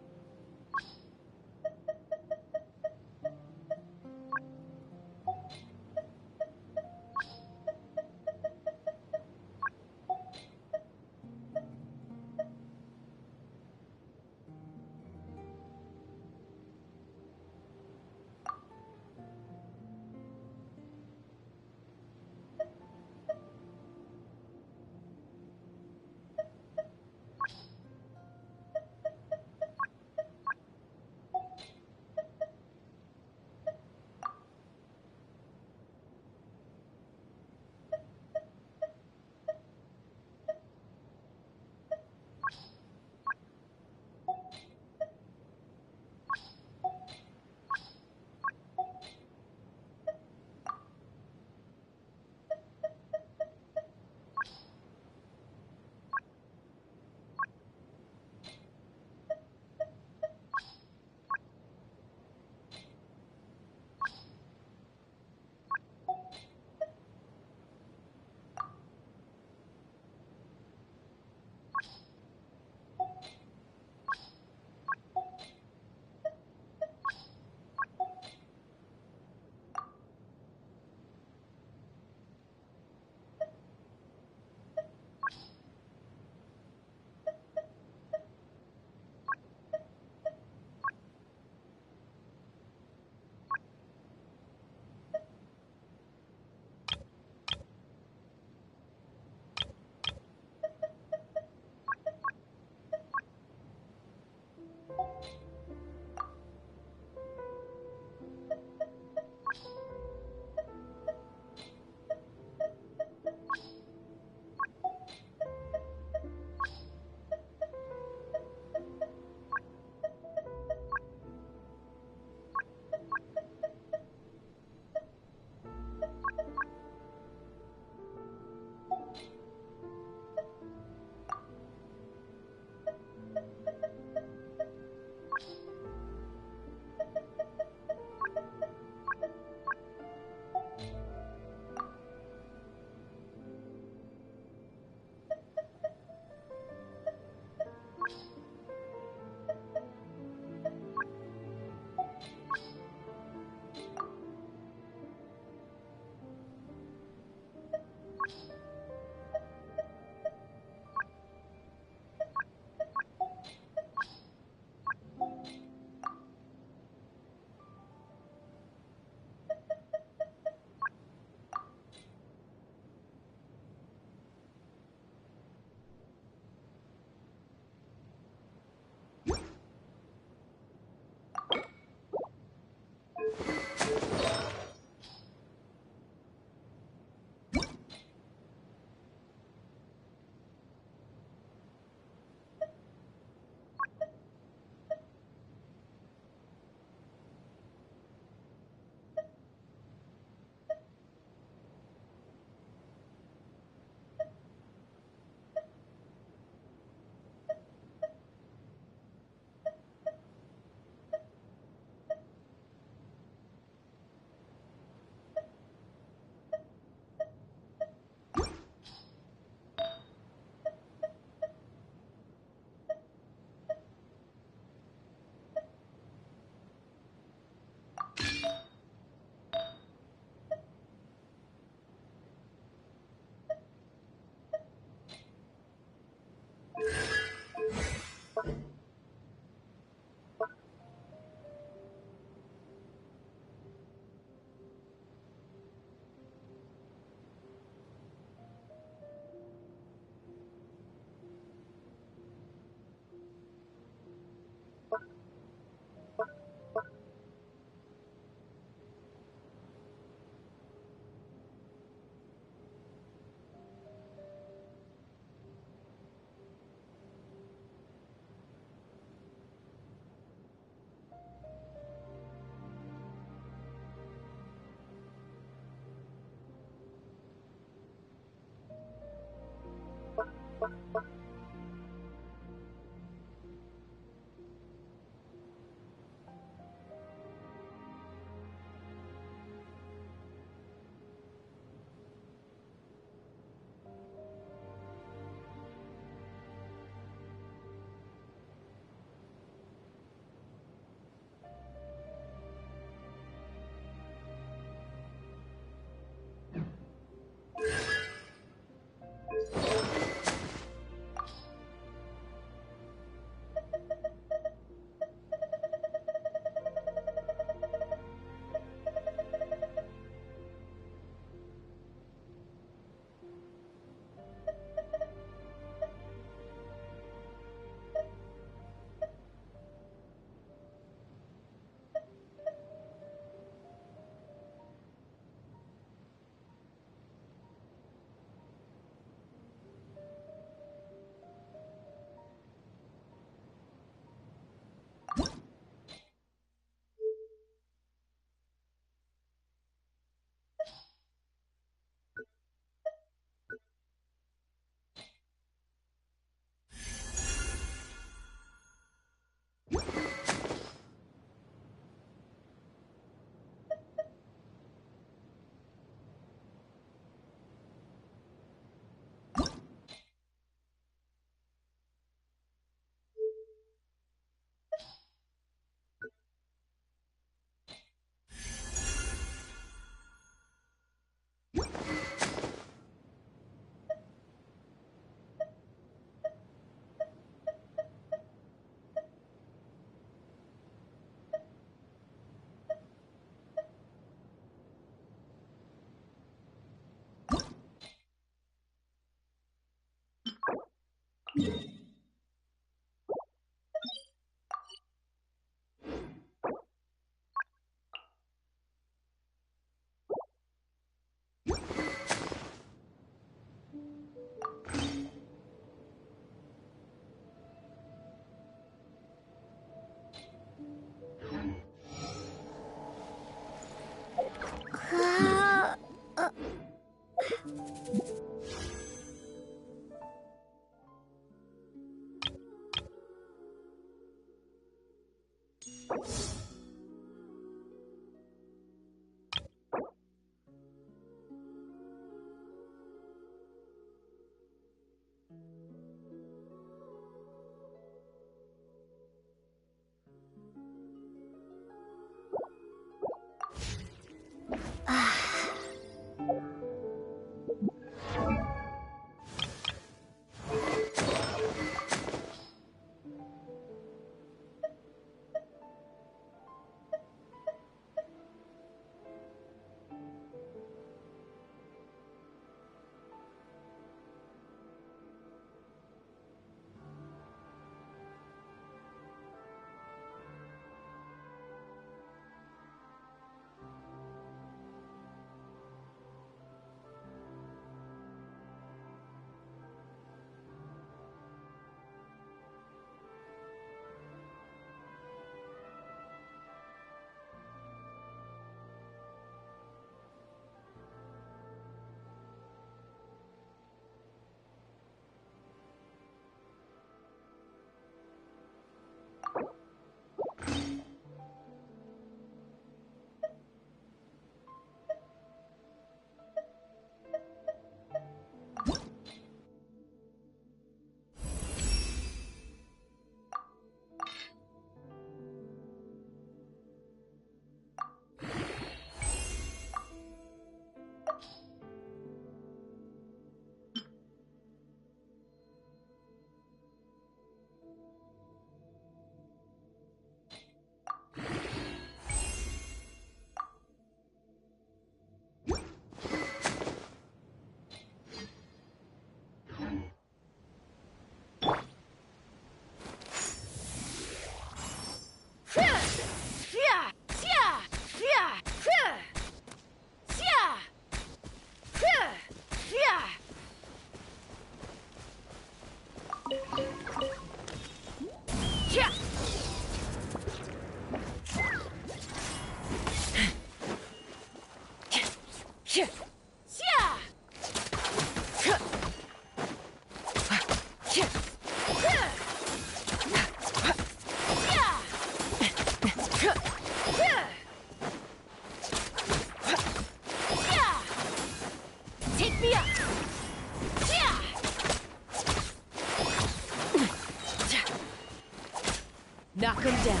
Knock him down.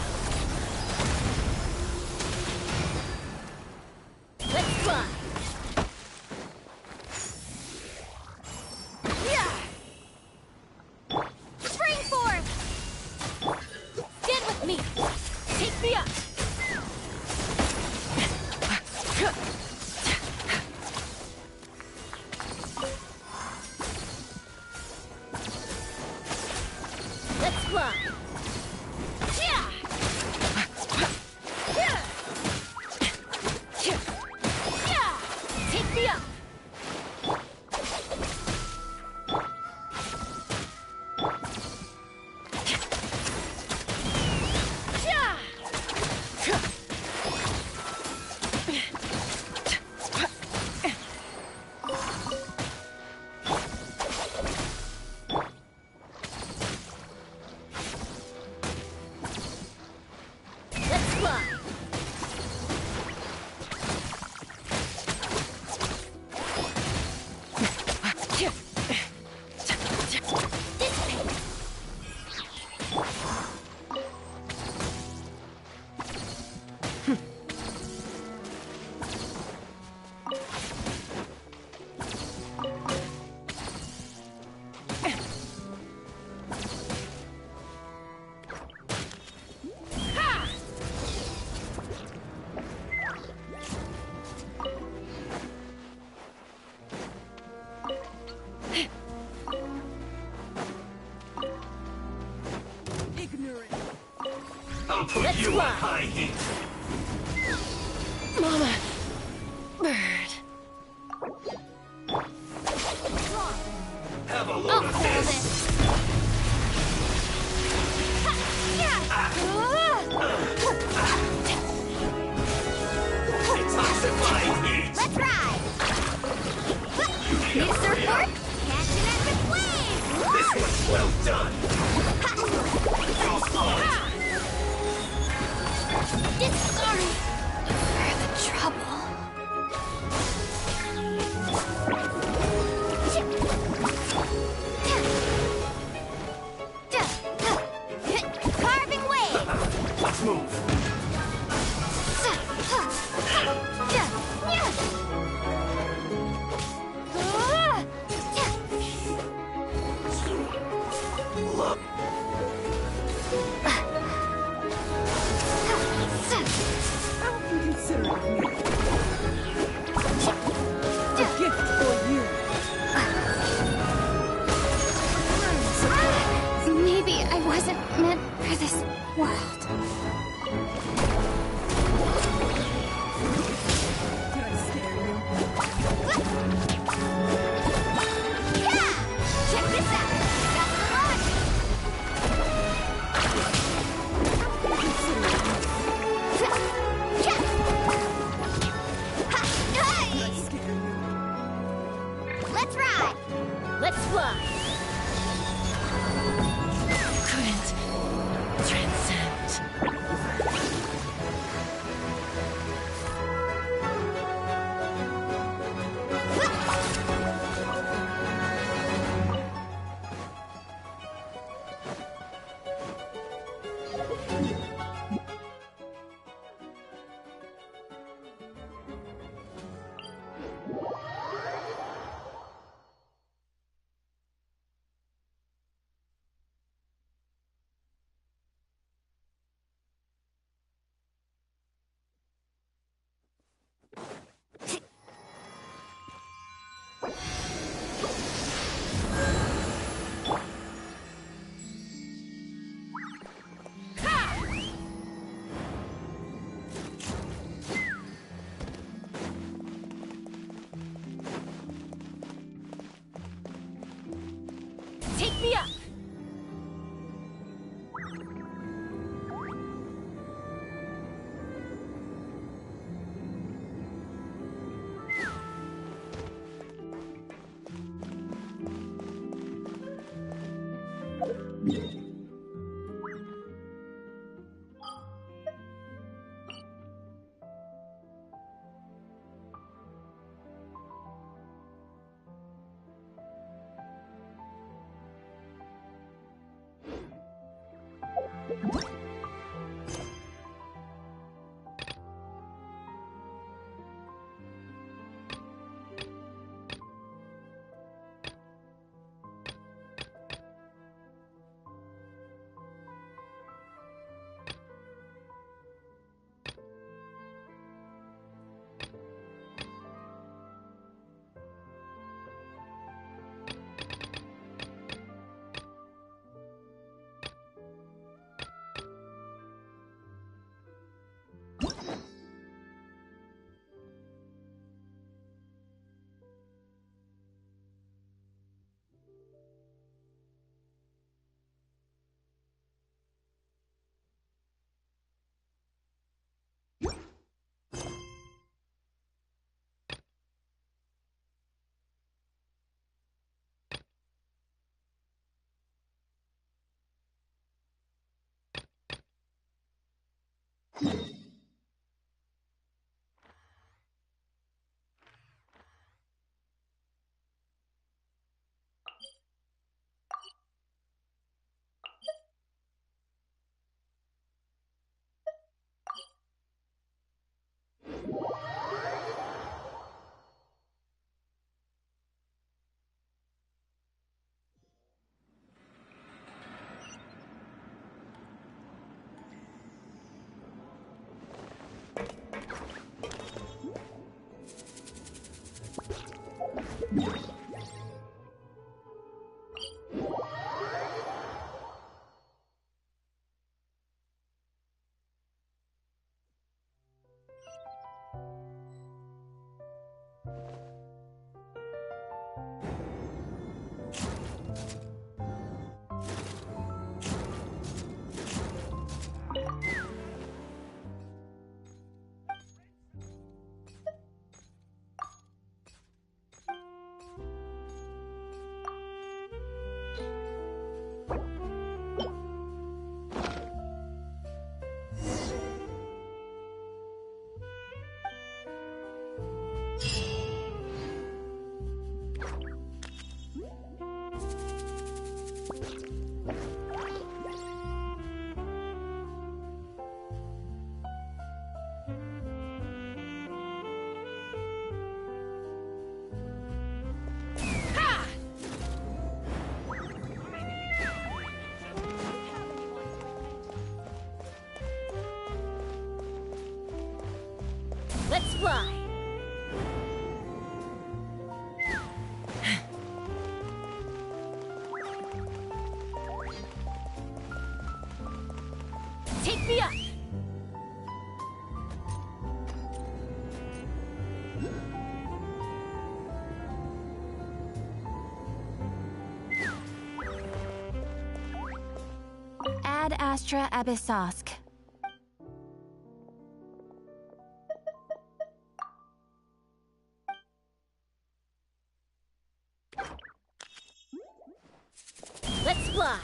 Let's fly. Spring forth! Stand with me! Take me up! Let's fly. Take me up! Let's fly. I'll put Let's you fly. on high heat. Mama bird. Have a load I'll of hold this. Detoxifying heat. Let's ride! Need a surfboard? Catching at the flames! This one's well done. You're fine. Let's move. Maybe I wasn't meant for this world. Did I scare you? Yeah! Check this out! Got the launch! Let's ride! Let's fly! Couldn't transcend. Take me up! Let's fly! Take me up! Ad Astra Abyssosk. Let's fly!